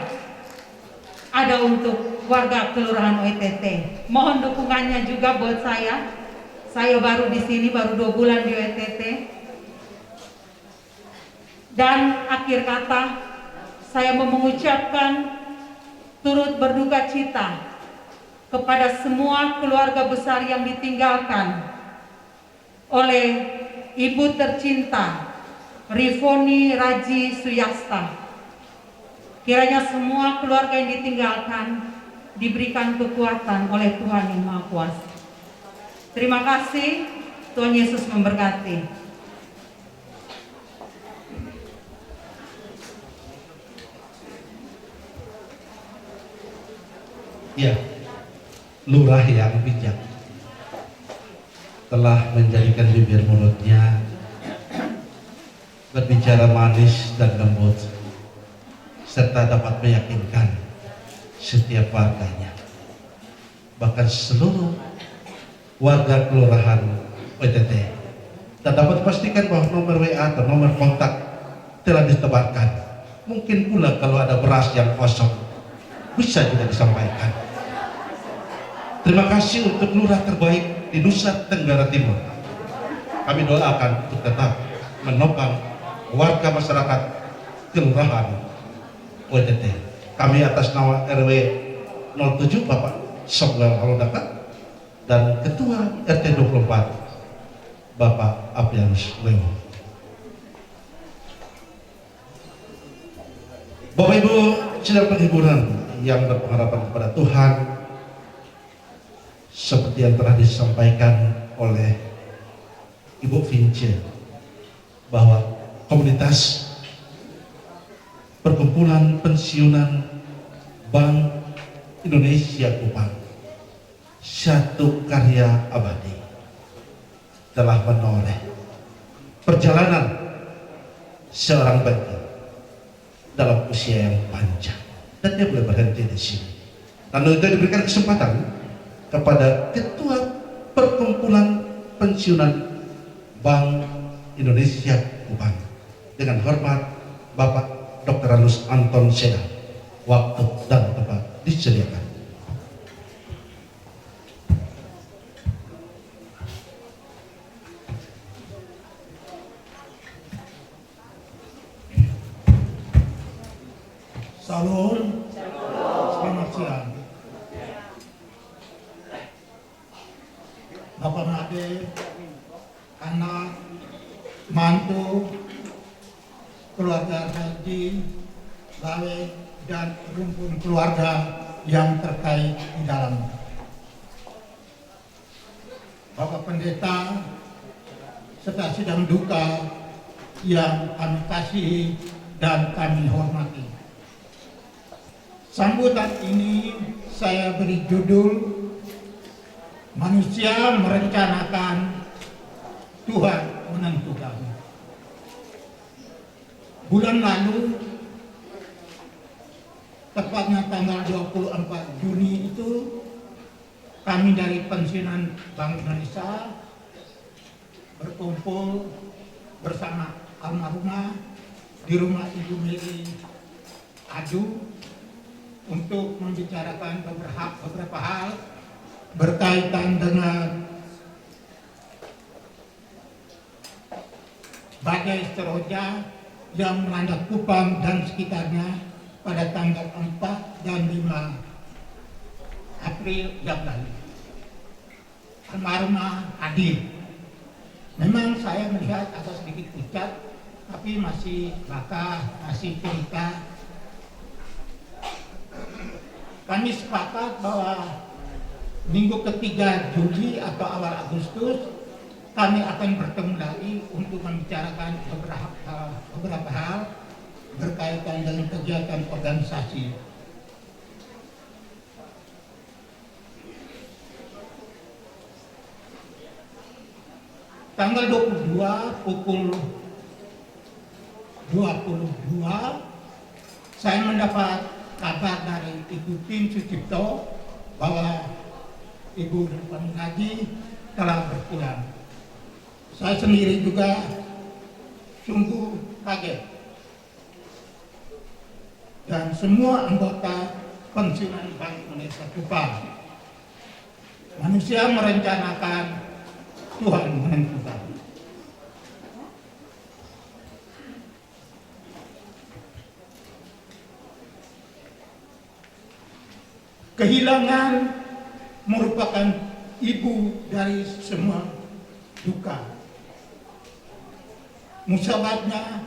ada untuk warga Kelurahan OETT. Mohon dukungannya juga buat saya. Saya baru di sini, baru 2 bulan di OETT. Dan akhir kata, saya mau mengucapkan turut berduka cita kepada semua keluarga besar yang ditinggalkan oleh ibu tercinta Rifoni Raji Suyasta. Kiranya semua keluarga yang ditinggalkan diberikan kekuatan oleh Tuhan Yang Maha Kuasa. Terima kasih, Tuhan Yesus memberkati. Ya, lurah yang bijak telah menjadikan bibir mulutnya berbicara manis dan lembut, serta dapat meyakinkan setiap warganya, bahkan seluruh warga Kelurahan OETT, dan dapat dipastikan bahwa nomor WA atau nomor kontak telah ditebarkan. Mungkin pula kalau ada beras yang kosong bisa juga disampaikan. Terima kasih untuk lurah terbaik di Nusa Tenggara Timur. Kami doakan untuk tetap menopang warga masyarakat Kelurahan OETT. Kami atas nama RW 07 Bapak Samuel Halodaka dan Ketua RT 24 Bapak Apianus Leo. Bapak Ibu sidang penghiburan yang berpengharapan kepada Tuhan, seperti yang telah disampaikan oleh Ibu Vince, bahwa komunitas Perkumpulan Pensiunan Bank Indonesia Kupang, satu karya abadi, telah menoleh perjalanan seorang bangsa dalam usia yang panjang, dan dia boleh berhenti di sini. Lalu itu diberikan kesempatan kepada Ketua Perkumpulan Pensiunan Bank Indonesia Kupang, dengan hormat Bapak Dr. Anus Anton Seda. Waktu dan tempat disediakan. Salam. Selamat siang. Bapak Made, anak, mantu, keluarga haji, gawe, dan rumpun keluarga yang terkait di dalamnya. Bapak Pendeta, serta sidang duka yang kami kasihi dan kami hormati. Sambutan ini saya beri judul Manusia Merencanakan, Tuhan Menentukan. Bulan lalu, tepatnya tanggal 24 Juni itu, kami dari Pensiunan Bank Indonesia berkumpul bersama almarhumah di rumah Ibu Mary Adu untuk membicarakan beberapa hal berkaitan dengan badai seroja yang melanda Kupang dan sekitarnya pada tanggal 4 dan 5 April yang lalu. Almarhumah hadir. Memang saya melihat agak sedikit pucat, tapi masih bakal, masih cerita. Kami sepakat bahwa minggu ketiga Juli atau awal Agustus kami akan bertemu lagi untuk membicarakan beberapa hal berkaitan dengan kegiatan organisasi. Tanggal 22 pukul 22 saya mendapat kabar dari Ibu Tim Sucipto bahwa Ibu Rifani Haji telah berpulang. Saya sendiri juga sungguh kaget. Dan semua anggota pensiunan Bank Indonesia Kupang. Manusia merencanakan, Tuhan menentukan. Kehilangan merupakan ibu dari semua duka. Musababnya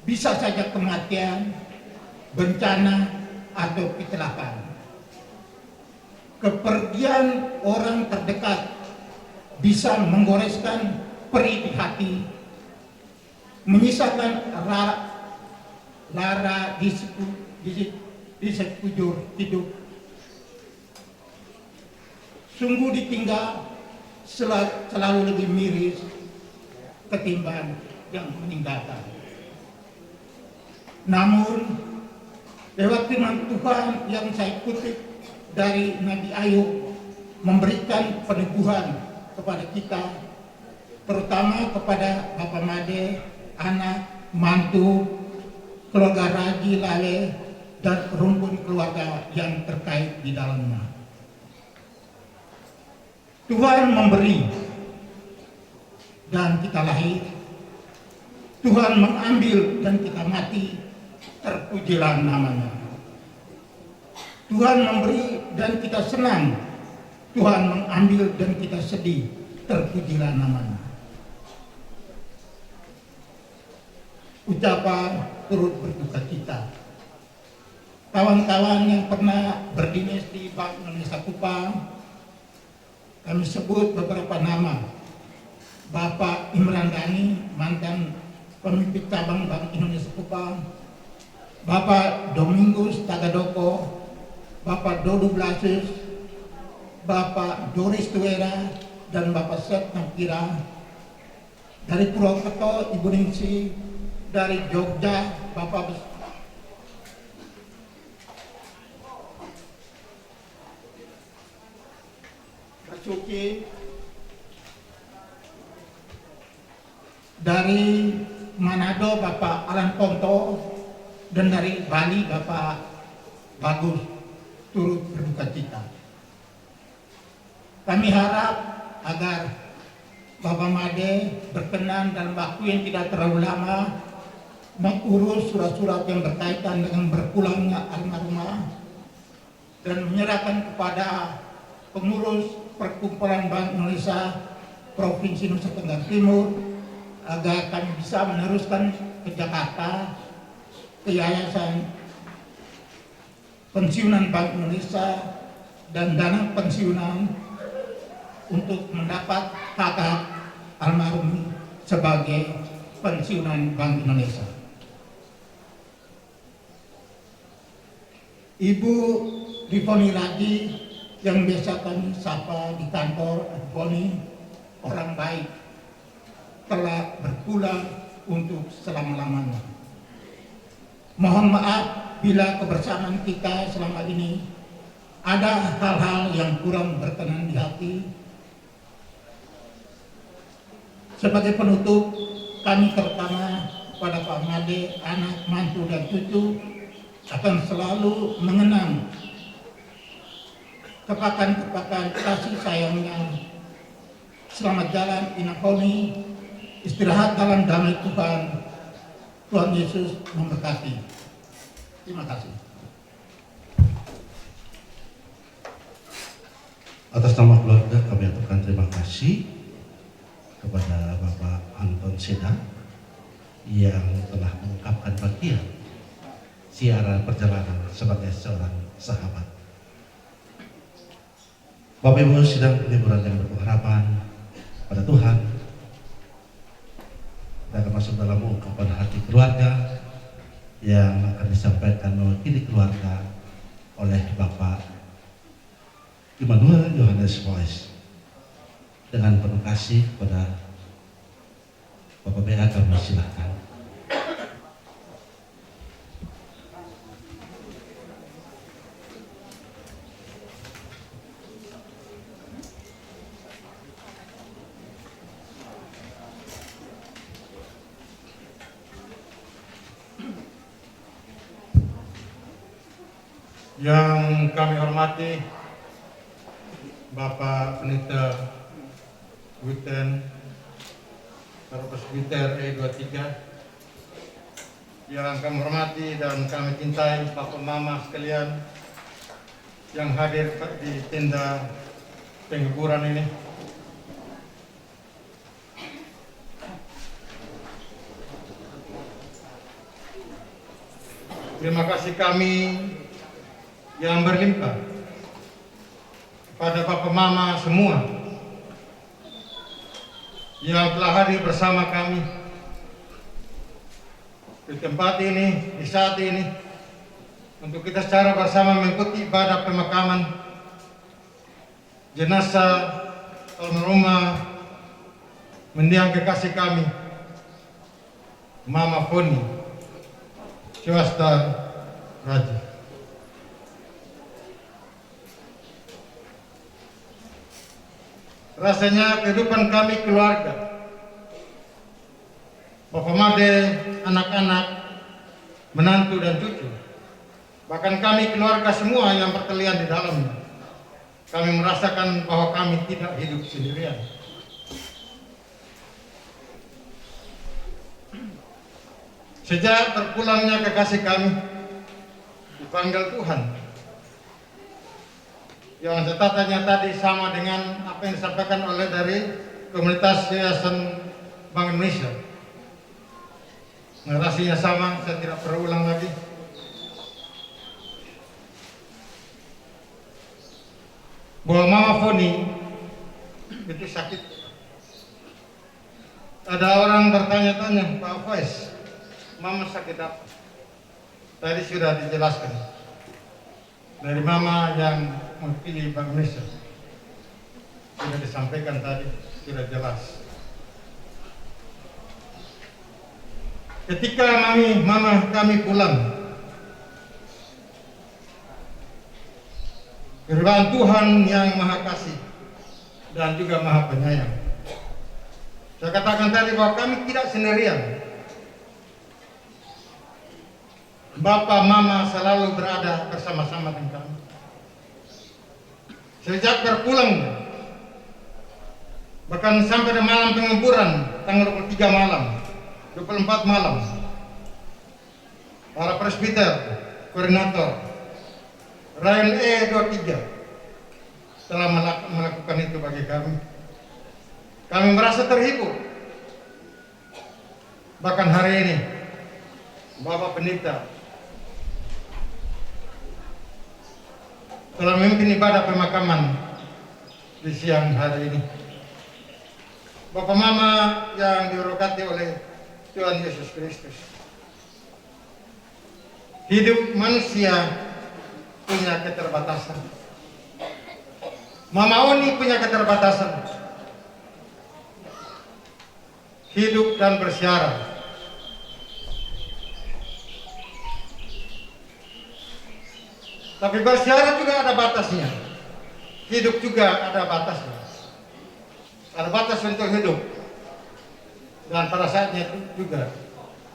bisa saja kematian, bencana, atau kecelakaan. Kepergian orang terdekat bisa menggoreskan perih di hati, menyisakan lara di sekujur hidup. Sungguh ditinggal selalu lebih miris ketimbang yang meninggalkan. Namun lewat firman Tuhan yang saya kutip dari Nabi Ayub memberikan peneguhan kepada kita, terutama kepada Bapak Made, anak, mantu, keluarga Raji, Lale, dan rumpun keluarga yang terkait di dalamnya. Tuhan memberi dan kita lahir, Tuhan mengambil dan kita mati, terpujilah namanya. Tuhan memberi dan kita senang, Tuhan mengambil dan kita sedih, terpujilah namanya. Ucapan turut berduka cita. Kawan-kawan yang pernah berdinas di Bank Indonesia Kupang, kami sebut beberapa nama. Bapak Imran Dhani, mantan pemimpin cabang Bank Indonesia Kupang, Bapak Domingus Tagadoko, Bapak Dodo Blasis, Bapak Doris Tuera, dan Bapak Seth Nampira. Dari Purwokerto, Ibu Ningsi. Dari Jogja, Bapak Basuki. Dari Manado, Bapak Alan Ponto. Dan dari Bali, Bapak Bagus, turut berduka cita. Kami harap agar Bapak Made berkenan dalam waktu yang tidak terlalu lama mengurus surat-surat yang berkaitan dengan berpulangnya almarhumah dan menyerahkan kepada pengurus Perkumpulan Bank Indonesia Provinsi Nusa Tenggara Timur agar kami bisa meneruskan ke Jakarta, ke Yayasan Pensiunan Bank Indonesia dan dana pensiunan untuk mendapat hak almarhum sebagai pensiunan Bank Indonesia. Ibu Rifoni Raji yang biasa kami sapa di kantor Rifoni, orang baik, telah berpulang untuk selama-lamanya. Mohon maaf bila kebersamaan kita selama ini ada hal-hal yang kurang berkenan di hati. Sebagai penutup, kami terutama kepada Pak Made, anak, mantu, dan cucu akan selalu mengenang kepakan-kepakan kasih sayangnya. Selamat jalan Inakoni, istirahat dalam damai Tuhan. Tuhan Yesus memberkati. Terima kasih. Atas nama keluarga kami aturkan terima kasih kepada Bapak Anton Seda yang telah mengungkapkan bagian siaran perjalanan sebagai seorang sahabat. Bapak Ibu sidang peliburan yang berpengharapan pada Tuhan, kita akan masuk dalam ungkapan hati keluarga yang akan disampaikan mewakili keluarga oleh Bapak Immanuel Yohanes Moes. Dengan penuh kasih kepada Bapak BA kami silakan. Yang kami hormati Bapak Pendeta Witen Presbiter E23, yang kami hormati dan kami cintai Bapak Mama sekalian yang hadir di tenda penghiburan ini. Terima kasih kami yang berlimpah kepada Bapak Mama semua yang telah hadir bersama kami di tempat ini, di saat ini, untuk kita secara bersama mengikuti ibadah pemakaman jenazah almarhumah mendiang kekasih kami, Mama Foni Swasta Raja. Rasanya kehidupan kami keluarga, Bapak Made, anak-anak, menantu dan cucu, bahkan kami keluarga semua yang berkelian di dalamnya, kami merasakan bahwa kami tidak hidup sendirian. Sejak terpulangnya kekasih kami dipanggil Tuhan, yang catatannya tadi sama dengan apa yang disampaikan oleh dari komunitas Yayasan Bank Indonesia. Narasinya sama, saya tidak perlu ulang lagi. Bahwa Mama Foni itu sakit. Ada orang bertanya-tanya, Pak Faiz, Mama sakit apa? Tadi sudah dijelaskan dari Mama yang mewakili Bank Indonesia, sudah disampaikan tadi, sudah jelas. Ketika Mama kami pulang, firman Tuhan yang Maha Kasih dan juga Maha Penyayang, saya katakan tadi bahwa kami tidak sendirian. Bapak Mama selalu berada bersama-sama dengan kami. Sejak berpulangnya, bahkan sampai di malam penguburan tanggal 23 malam, 24 malam, para presbiter, koordinator, Ryan E23 telah melakukan itu bagi kami. Kami merasa terhibur. Bahkan hari ini, Bapak Pendeta telah memimpin ibadah pemakaman di siang hari ini. Bapak Mama yang diberkati oleh Tuhan Yesus Kristus. Hidup manusia punya keterbatasan. Mama Oni punya keterbatasan. Hidup dan bersiaran. Tapi bersiaran juga ada batasnya. Hidup juga ada batasnya. Ada batas untuk hidup. Dan pada saatnya itu juga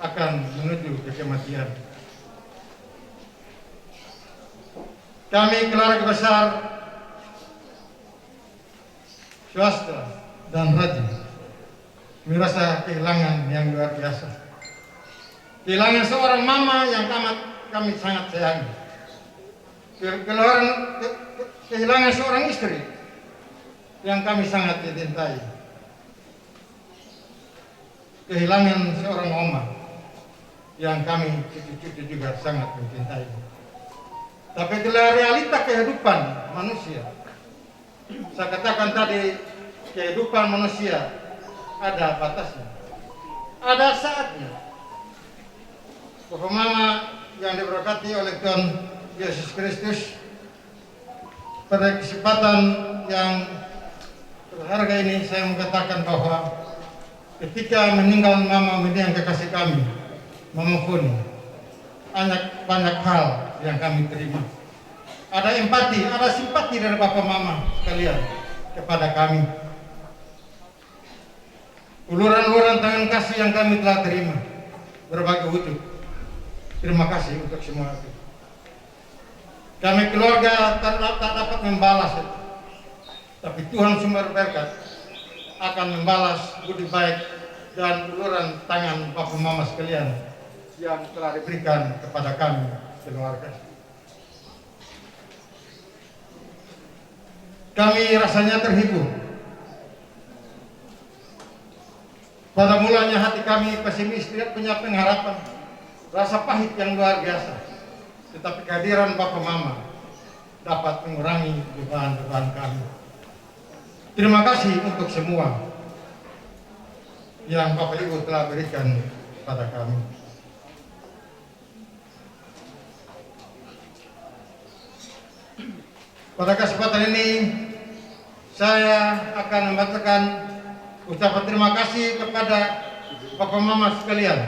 akan menuju ke kematian. Kami keluarga besar swasta dan raja merasa kehilangan yang luar biasa. Kehilangan seorang mama yang kami sangat sayangi. Kehilangan seorang istri yang kami sangat cintai. Kehilangan seorang oma yang kami cucu-cucu juga sangat mencintai. Tapi itulah realita kehidupan manusia. Saya katakan tadi, kehidupan manusia ada batasnya, ada saatnya. Bapak Mama yang diberkati oleh Tuhan Yesus Kristus, pada kesempatan yang berharga ini saya mengatakan bahwa ketika meninggal Mama mendiang kekasih kami, Mama Foni, banyak hal yang kami terima. Ada empati, ada simpati dari Bapak Mama sekalian kepada kami. Uluran-uluran tangan kasih yang kami telah terima berbagai wujud. Terima kasih untuk semua itu. Kami keluarga tak dapat membalas itu. Tapi Tuhan sumber berkat akan membalas budi baik dan uluran tangan Bapak Mama sekalian yang telah diberikan kepada kami keluarga. Kami rasanya terhibur. Pada mulanya hati kami pesimis, tidak punya pengharapan, rasa pahit yang luar biasa. Tetapi kehadiran Bapak Mama dapat mengurangi beban-beban kami. Terima kasih untuk semua yang Bapak Ibu telah berikan pada kami. Pada kesempatan ini saya akan membacakan ucapan terima kasih kepada Bapak Mama sekalian.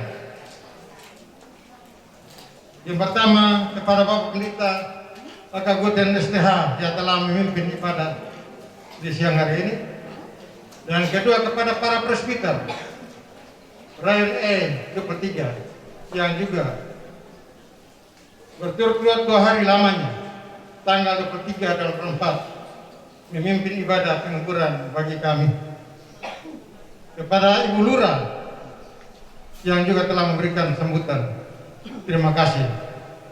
Yang pertama kepada Bapak Pendeta Akaguten STH yang telah memimpin ibadah di siang hari ini. Dan kedua kepada para presbiter Rayon E23 yang juga berturut-turut 2 hari lamanya, tanggal 23 dan 24, memimpin ibadah pengukuran bagi kami. Kepada Ibu Lurah yang juga telah memberikan sambutan, terima kasih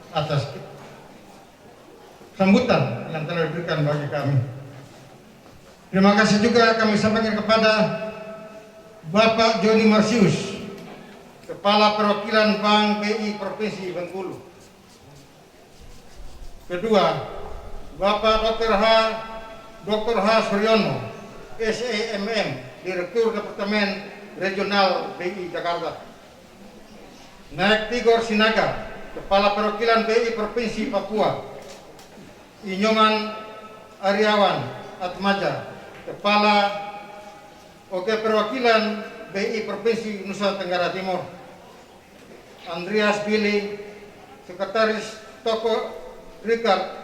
atas sambutan yang telah diberikan bagi kami. Terima kasih juga kami sampaikan kepada Bapak Joni Marsius, Kepala Perwakilan Bank BI Provinsi Bengkulu. Kedua, Bapak Dr. H. Suryono, SEMM, Direktur Departemen Regional BI Jakarta. Naik Tigor Sinaga, Kepala Perwakilan BI Provinsi Papua. Inyoman Aryawan Atmaja, Kepala Perwakilan BI Provinsi Nusa Tenggara Timur. Andreas Billy, Sekretaris Toko Rikard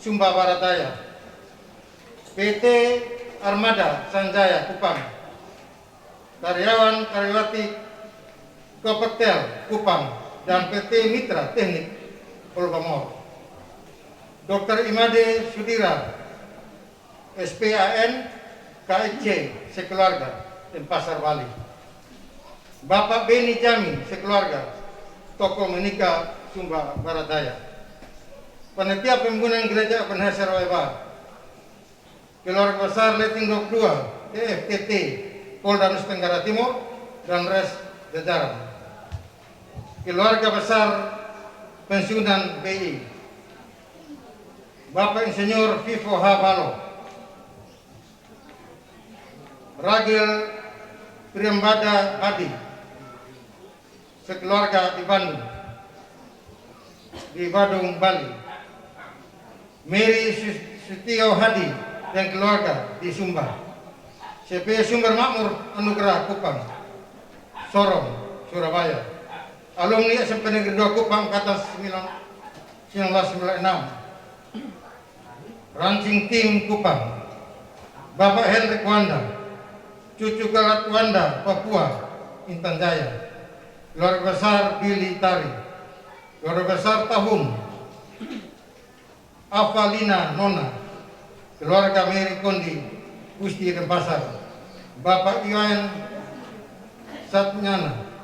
Sumba Barat Daya. PT Armada Sanjaya Kupang. Karyawati Kopektel Kupang dan PT Mitra Teknik Polbamor. Dr. Imade Sudira, SPAN KIC sekeluarga Denpasar Bali. Bapak Beni Jami sekeluarga Toko Menika Sumba Barat Daya. Panitia Pembangunan Gereja Ebenezer Waiba. Keluarga besar Letinggok 2 TFTT Polda Nusa Tenggara Timur dan res jajaran. Keluarga besar pensiunan BI. Bapak Insinyur Vivo H. Balo, Ragil Priambada Hadi, sekeluarga di Badung, Bali. Mary Sutio Hadi dan keluarga di Sumba. CP Sumber Makmur Anugerah Kupang, Sorong, Surabaya. Alumni SMP Negeri 2 Kupang Angkatan 1996. Rancing Tim Kupang. Bapak Hendrik Wanda, cucu Galat Wanda, Papua, Intan Jaya. Keluarga besar Billy Tari. Keluarga besar Tahun, Avalina Nona. Keluarga Mary Kondi, Gusti Denpasar. Bapak Iwan Satnyana,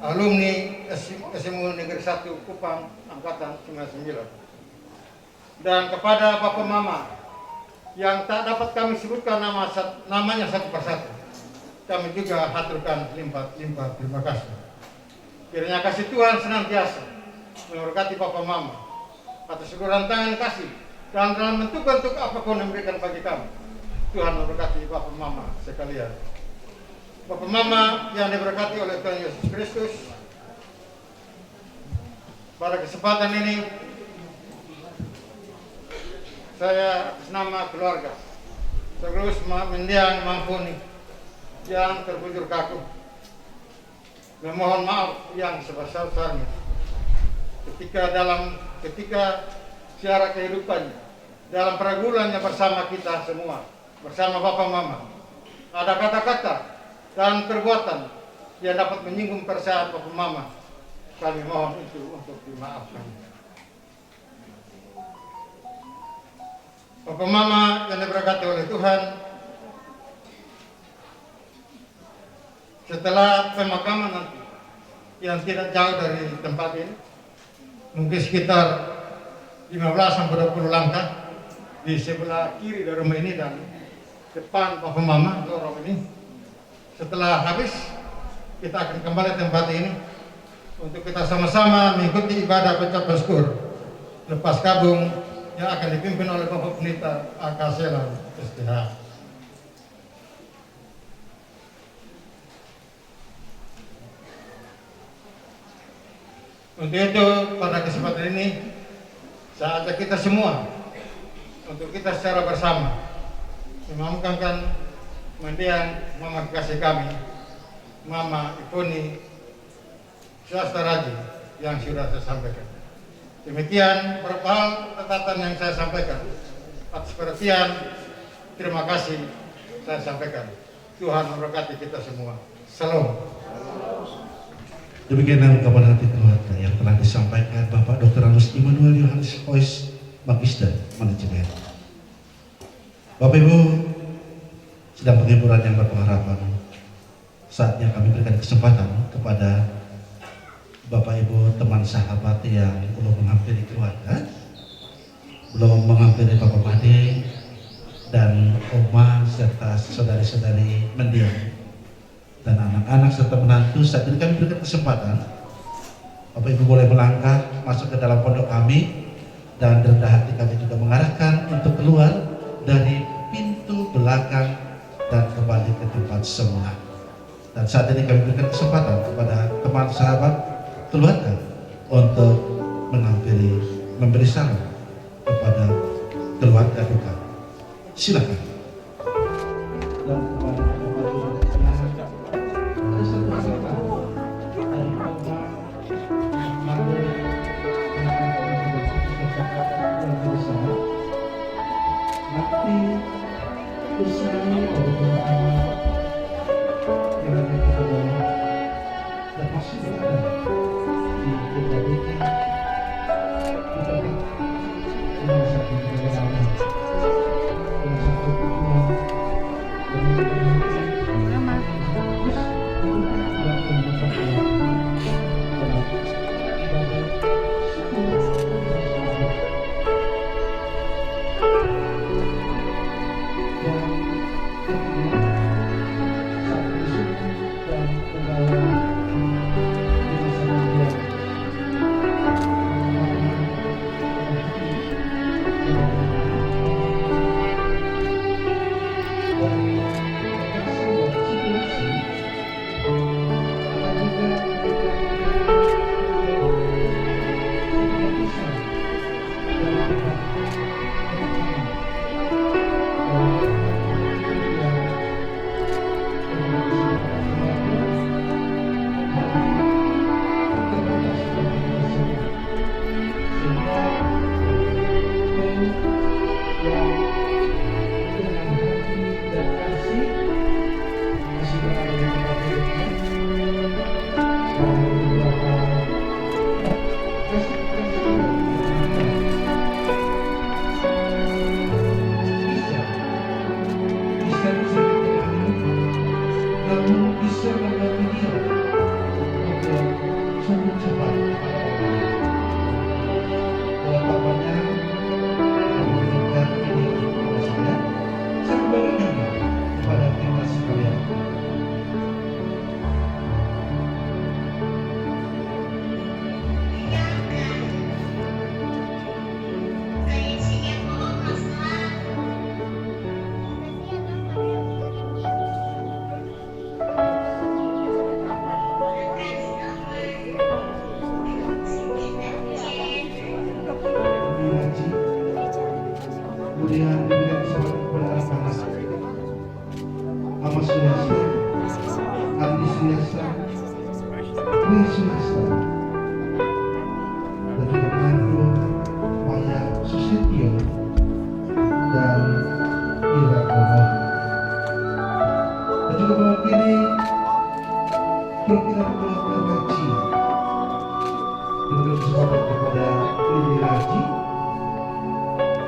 alumni SMU Negeri 1 Kupang Angkatan 99. Dan kepada Bapak Mama yang tak dapat kami sebutkan namanya satu persatu, kami juga haturkan limpah terima kasih. Kiranya kasih Tuhan senantiasa memberkati Bapak Mama atas uluran tangan kasih dan dalam bentuk-bentuk apapun yang diberikan bagi kami. Tuhan memberkati Bapak Mama sekalian. Bapak Mama yang diberkati oleh Tuhan Yesus Kristus, pada kesempatan ini saya atas nama keluarga terus mendiang Mampuni yang terbujur kaku memohon maaf yang sebesar-besarnya ketika siara kehidupannya dalam pergaulannya bersama kita semua, bersama Bapak Mama, ada kata-kata dan perbuatan yang dapat menyinggung perasaan Bapak Mama. Kami mohon itu untuk dimaafkan. Papa Mama yang diberkati oleh Tuhan, setelah pemakaman nanti yang tidak jauh dari tempat ini, mungkin sekitar 15-20 langkah di sebelah kiri dari rumah ini dan depan Papa Mama lorong ini. Setelah habis, kita akan kembali ke tempat ini untuk kita sama-sama mengikuti ibadah pengucapan syukur lepas kabung yang akan dipimpin oleh Bapak Pendeta Akasela STH. Untuk itu pada kesempatan ini saya ajak kita semua untuk kita secara bersama memamungkan mendiang Mama kekasih kami, Mama Iponi Swasta Raji yang sudah saya sampaikan. Demikian beberapa hal catatan yang saya sampaikan. Atas perhatian, terima kasih saya sampaikan. Tuhan memberkati kita semua. Salam. Demikian ungkapan hati keluarga yang telah disampaikan Bapak Dr. Anus Immanuel Yohanes Voice, Magister Manajemen. Bapak Ibu, sedang penghiburan yang berpengharapan. Saatnya kami berikan kesempatan kepada Bapak Ibu teman sahabat yang belum menghampiri keluarga, belum menghampiri Bapak Made dan Oma serta saudari-saudari mendiang dan anak-anak serta menantu. Saat ini kami berikan kesempatan Bapak Ibu boleh melangkah masuk ke dalam pondok kami, dan rendah hati kami juga mengarahkan untuk keluar dari pintu belakang dan kembali ke tempat semula. Dan saat ini kami berikan kesempatan kepada teman sahabat keluarga untuk memberi salam kepada keluarga duka. Silakan. Dan kepada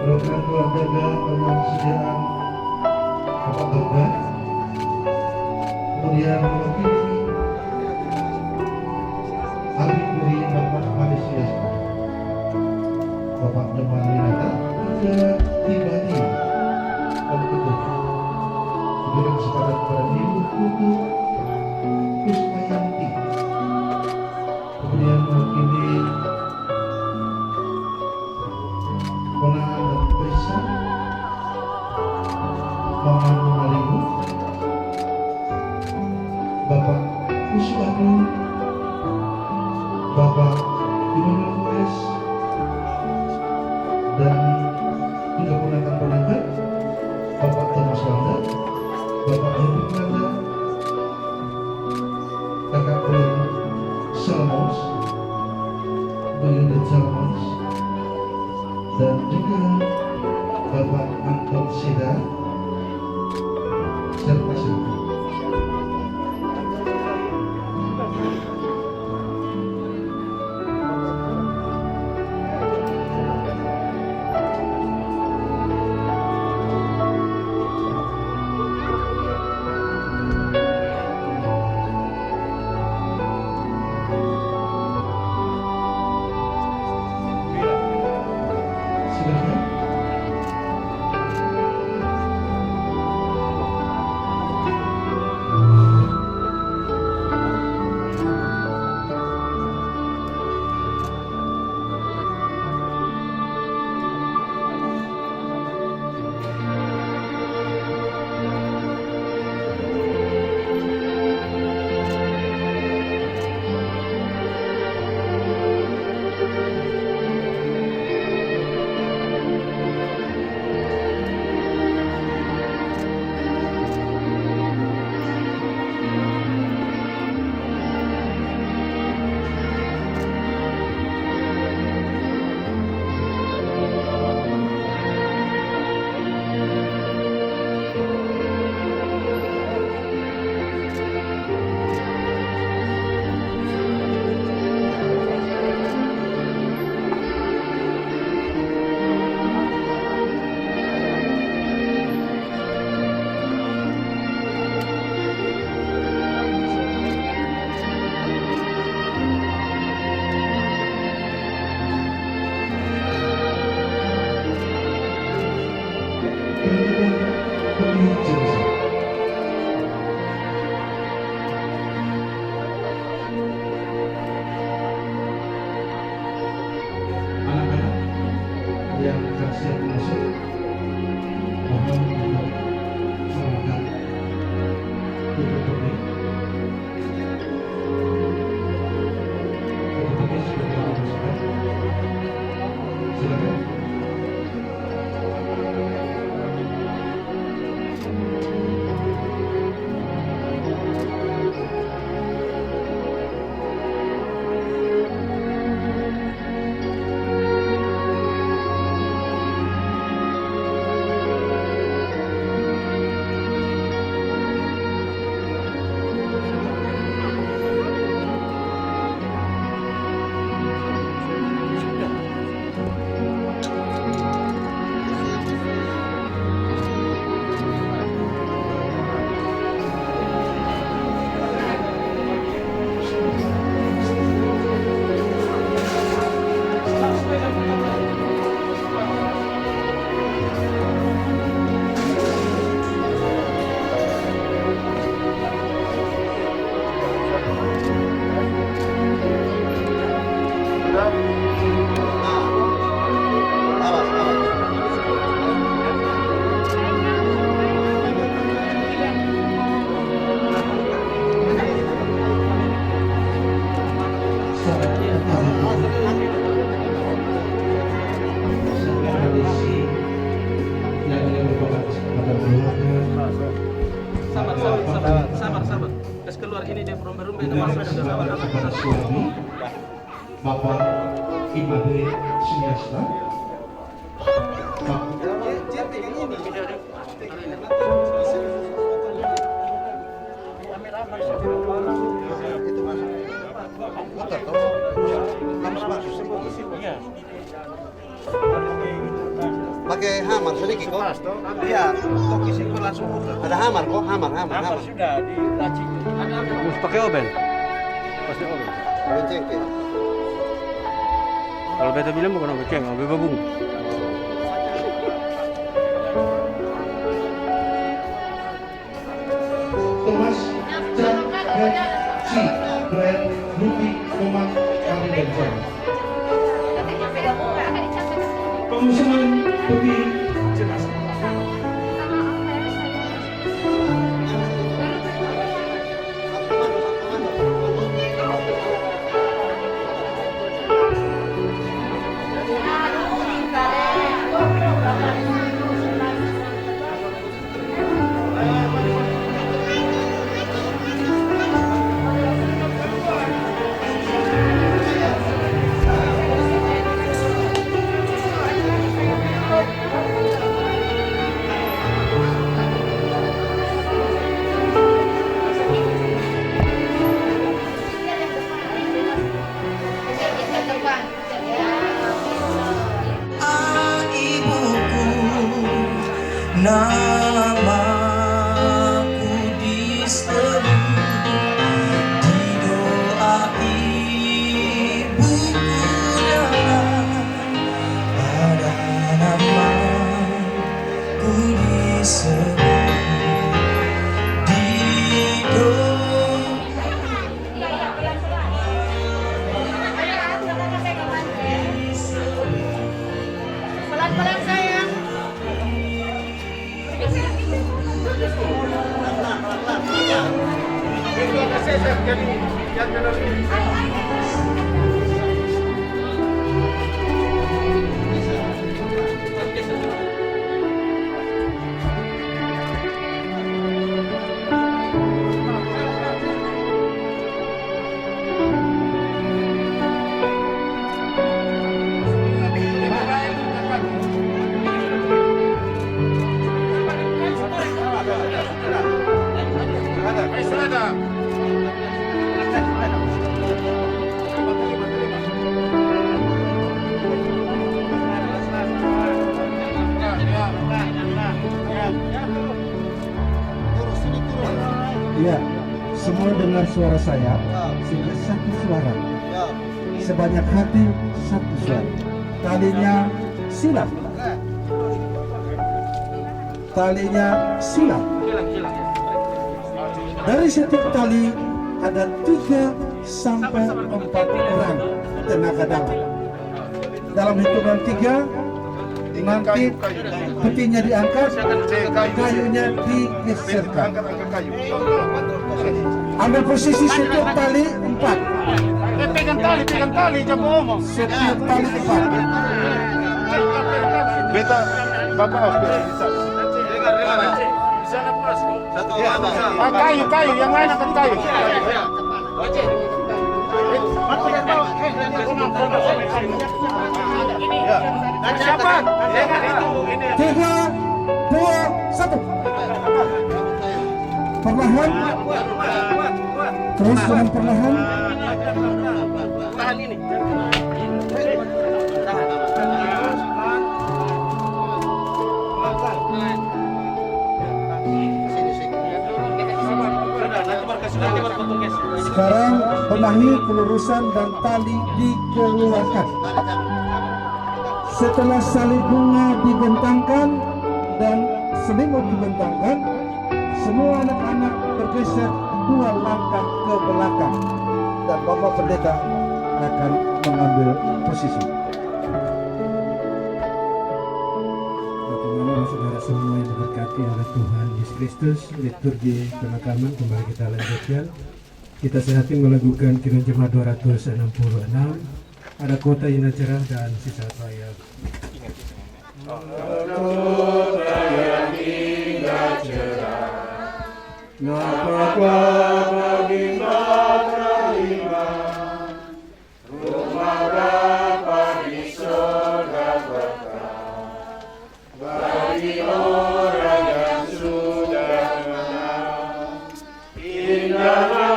program keluarga kemanusiaan Bapak Toga, kemudian mewakili ahli kuri Bapak Malaysia, Bapak Nyoman Winata, juga Tibani Pembentuk, kemudian kesempatan kepada Ibu Putu Kusmayanti, kemudian mewakili Ponaan dan Pesa Mama Malibu, Bapak Kuswanu, Bapak Immanuel Wes, dan juga ponakan-ponakan Bapak Thomas Wanda, Bapak Henry Wanda, Kakak Glenn Salmons, Bu Yudit Salmons, dan juga Bapak Anton Sida, serta serta. Silakan. Anak-anak yang akan siap masuk, mohon untuk mengangkat tutup topi. Tutup topi sudah dimasukkan. Silakan. Sabar. Terus keluar ini dia berumbe-rumbe itu Dengan masuk ke kesempatan dalam. kepada suami Bapak Imade Sumiasta, Iya. Pakai hammer sedikit kok. Iya, kok isi langsung buka. Ada hammer kok, hammer. Sudah diracik. Harus pakai oven. Pasti oven. Oven cengkeh. Kalau beta bilang bukan oven cengkeh, oven babung. Thomas Chan Red Si Brand Ruby Komang Kami Benson. Pengusungan peti jenazah. Namaku disebut di doa ibuku ada namaku disebut di Pelan-pelan sayang. Ya, semua dengar suara saya sehingga satu suara. Sebanyak hati satu suara. Talinya silam. Talinya silam. Dari setiap tali ada 3 sampai 4 orang tenaga dalam. Dalam hitungan 3 nanti petinya diangkat, kayunya digeserkan. Ambil posisi setiap tali 4. Pegang tali, jangan ngomong. Setiap tali 4. Beta, Bapak harus bisa. Kayu, yang lain akan kayu. Siapa? 3, 2, 1. Perlahan. Terus dengan perlahan. Tahan ini. Sekarang penahi, pelurusan dan tali dikeluarkan. Setelah salib bunga dibentangkan dan selimut dibentangkan, semua anak-anak bergeser 2 langkah ke belakang dan Bapak Pendeta akan mengambil posisi. Bagaimana saudara semua yang diberkati oleh Tuhan Yesus Kristus, liturgi pemakaman kembali kita lanjutkan. Kita sehati melakukan Kiranya Jemaat 266. Ada kota yang cerah dan sisa raya. Kota yang indah cerah, napaklah bagi mata iman, rumah Bapa di surga berkah, bagi orang yang sudah menang, indahlah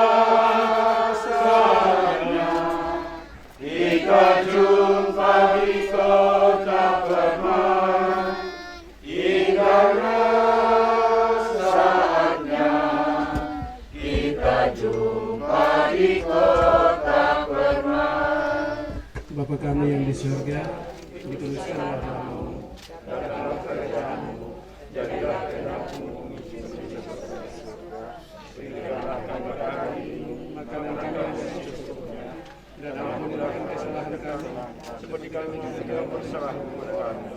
jumpa di kota permai, Bapa kami yang di surga, dikuduskanlah namamu, datanglah kerajaanmu, jadilah kehendakmu di surga. Berikanlah kami hari ini makanan kami yang secukupnya, dan ampunilah kesalahan kami, seperti kami juga bersalah kepada kami.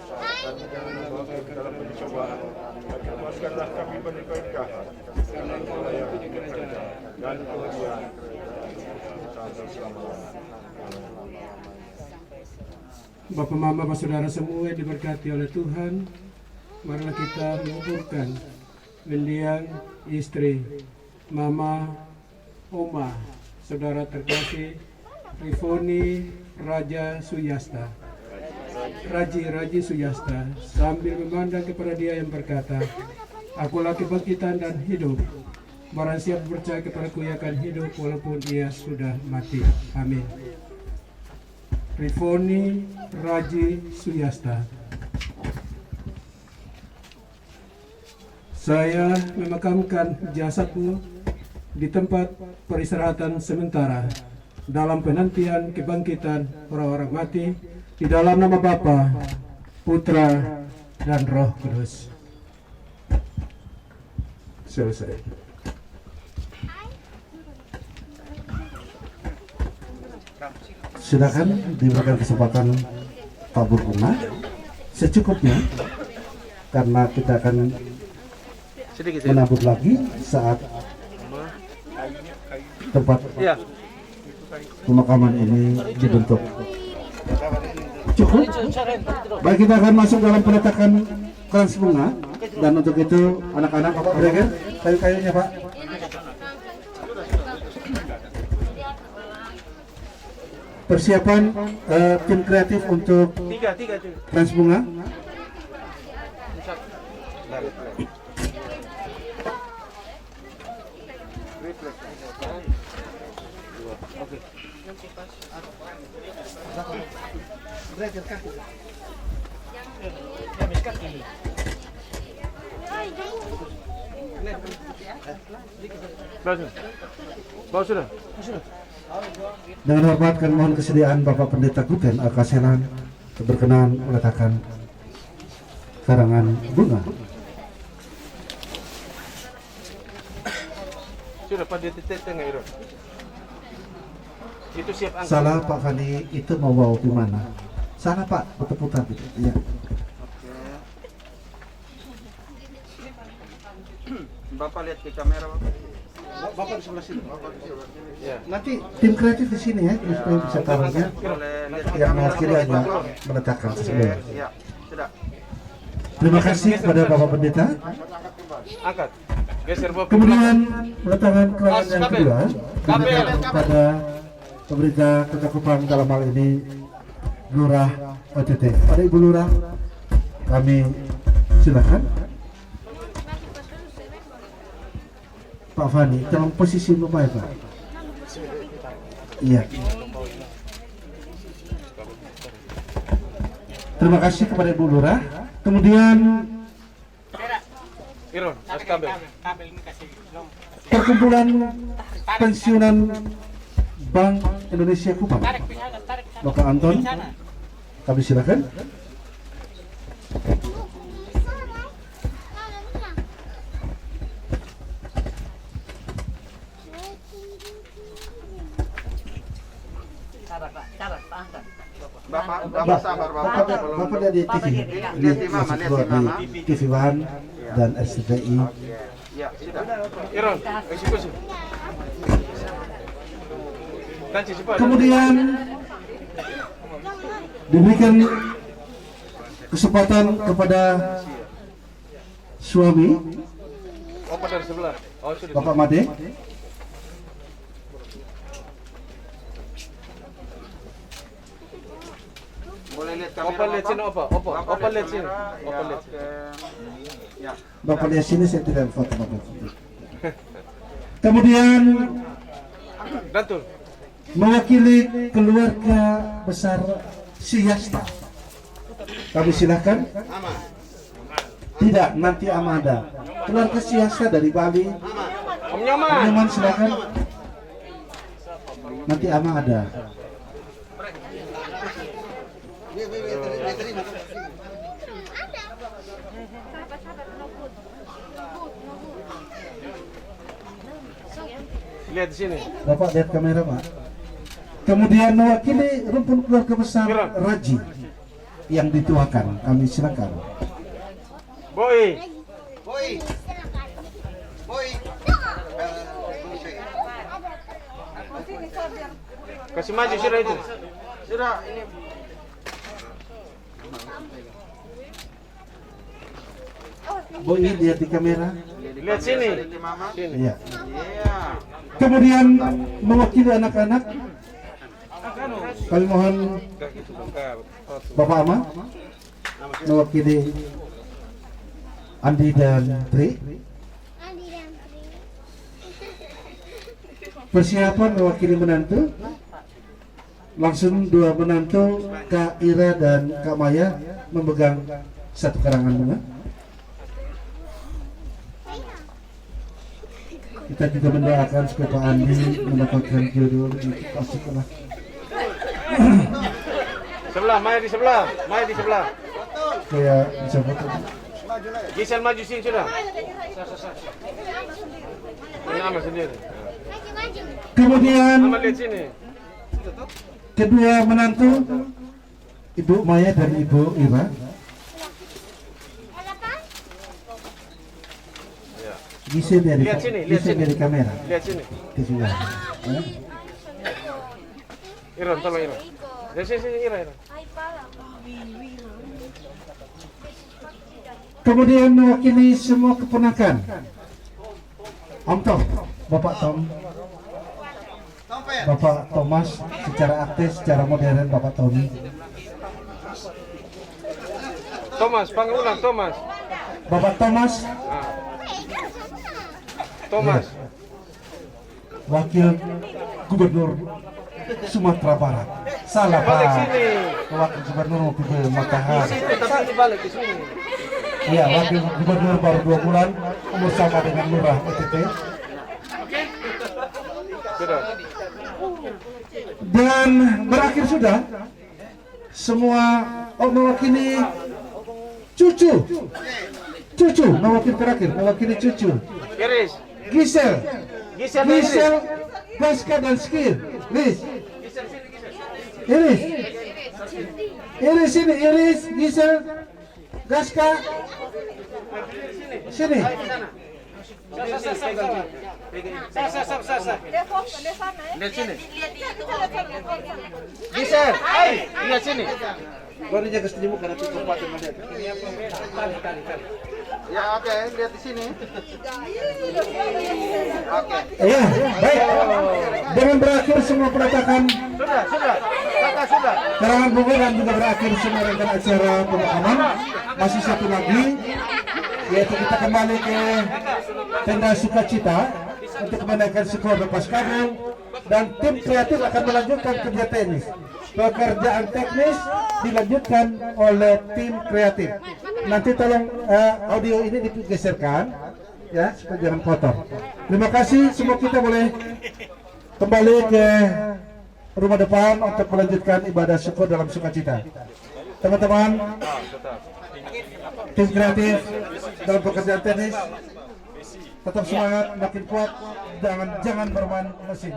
Dan jangan membawa kami dalam pencobaan, tapi lepaskanlah kami dari jahat. Karena Engkau yang punya kerajaan dan kemuliaan sampai selama-lamanya. Bapak, Mama, Bapak, Saudara semua yang diberkati oleh Tuhan, marilah kita menguburkan mendiang istri, Mama, Oma, Saudara terkasih Rifoni Raja Suyasta, Raji Suyasta, sambil memandang kepada dia yang berkata, "Akulah kebangkitan dan hidup. Barang siapa percaya kepadaku ia akan hidup walaupun ia sudah mati." Amin. Rifoni Raji Suyasta. Saya memakamkan jasadmu di tempat peristirahatan sementara dalam penantian kebangkitan orang-orang mati, di dalam nama Bapa, Putra, dan Roh Kudus. Selesai. Silakan diberikan kesempatan tabur bunga secukupnya, karena kita akan menabur lagi saat tempat pemakaman ini dibentuk. Cukup? Baik, kita akan masuk dalam peletakan krans bunga, dan untuk itu anak-anak, berikan kayu-kayunya, Pak. Persiapan tim kreatif untuk krans bunga. Dengan hormat kami mohon kesediaan Bapak Pendeta Guten Alkaselan berkenan meletakkan karangan bunga. Sudah pada titik tengah itu. Itu siap angkat. Salah Pak Fani, itu mau bawa di mana? Sana Pak, putar-putar gitu. Iya. Bapak lihat ke kamera, Bapak. Bapak di sebelah sini. Ya. Nanti tim kreatif di sini ya, supaya bisa taruhnya. Yang mewakili hanya meletakkan sesuai. Ya, sudah. Terima kasih kepada Bapak Pendeta. Angkat. Geser Bapak. Kemudian meletakkan kerangan yang kedua diberikan kepada pemerintah Kota Kupang, dalam hal ini Lurah OTT. Pada Ibu Lurah, kami silakan. Pak Fani, dalam posisi lupa ya Pak? Iya. Terima kasih kepada Ibu Lurah. Kemudian perkumpulan pensiunan Bank Indonesia Kupang, Bapak Anton, kami silakan. Bapak sabar, Bapak lihat di TV, lihat di TV One dan SCTI. Ya, sudah. Iron, eksekusi. Kemudian diberikan kesempatan kepada suami Opa dari sebelah. Oh, sudah. Bapak Made. Boleh lihat kamera. Opa lihat sini, Opa. Opa lihat sini. Opa lihat sini. Ya. Bapak lihat sini, saya tidak foto Bapak. Kemudian Datul. mewakili keluarga besar Suyasta, kami silahkan. Tidak, nanti Amada. Keluarga Suyasta dari Bali. Om Nyoman Silakan. Nanti Amada. Lihat di sini. Bapak lihat kamera Pak. Kemudian mewakili rumpun keluarga besar Raji yang dituakan, kami silakan. Boy. Kasih maju sudah itu. Sudah ini. Boy lihat di kamera. Lihat sini. Sini. Iya. Kemudian mewakili anak-anak, kami mohon Bapak Ama mewakili Andi dan Tri. Persiapan mewakili menantu. Langsung dua menantu Kak Ira dan Kak Maya memegang satu karangan bunga. Kita juga mendoakan supaya Pak Andi mendapatkan jodoh di sekolah. Sebelah, Maya di sebelah. Maya di sebelah. Kayak bisa foto. Gisel maju sini sudah. Ini Amal sendiri. Kemudian Amal lihat sini. kedua menantu Ibu Maya dan Ibu Ira. Gisel dari Lihat sini, lihat Gisel sini. dari kamera. Lihat sini. Kesulitan. Iron, tolong Iron. Dari sini Iron. Kemudian mewakili semua keponakan. Om Tom, Bapak Tom, Bapak Thomas, secara aktif, secara modern Bapak Tommy. Thomas, panggil ulang Thomas. Bapak Thomas, Thomas. Wakil Gubernur Sumatera Barat. Salah Balik Pak. sini. Wakil Gubernur Mobil Matahari. Tapi balik ke sini. Iya, Wakil Gubernur baru 2 bulan, umur sama dengan Lurah OTT. Sudah. Dan berakhir sudah. Semua mewakili cucu. Cucu, mewakili terakhir, mewakili cucu. Iris. Gisel, Gisel. Gaska dan Skil. Iris. Iris sini, Iris, Gisel, Gaska. Sini. Lihat sini. Gisel, lihat sini. Baru jaga senyum karena tutup mata melihat. Ya oke, lihat di sini. Oke. Iya, baik. Dengan berakhir semua peletakan Sudah. Kakak sudah. karangan bunga dan juga berakhir semua rangkaian acara pemakaman. Masih satu lagi, yaitu kita kembali ke tenda sukacita untuk menaikkan skor lepas kabel, dan tim kreatif akan melanjutkan kerja teknis. Pekerjaan teknis dilanjutkan oleh tim kreatif. Nanti tolong audio ini digeserkan ya supaya jangan kotor. Terima kasih, semua kita boleh kembali ke rumah depan untuk melanjutkan ibadah syukur dalam sukacita. Teman-teman, tim kreatif dalam pekerjaan teknis tetap semangat, makin kuat, jangan bermain mesin.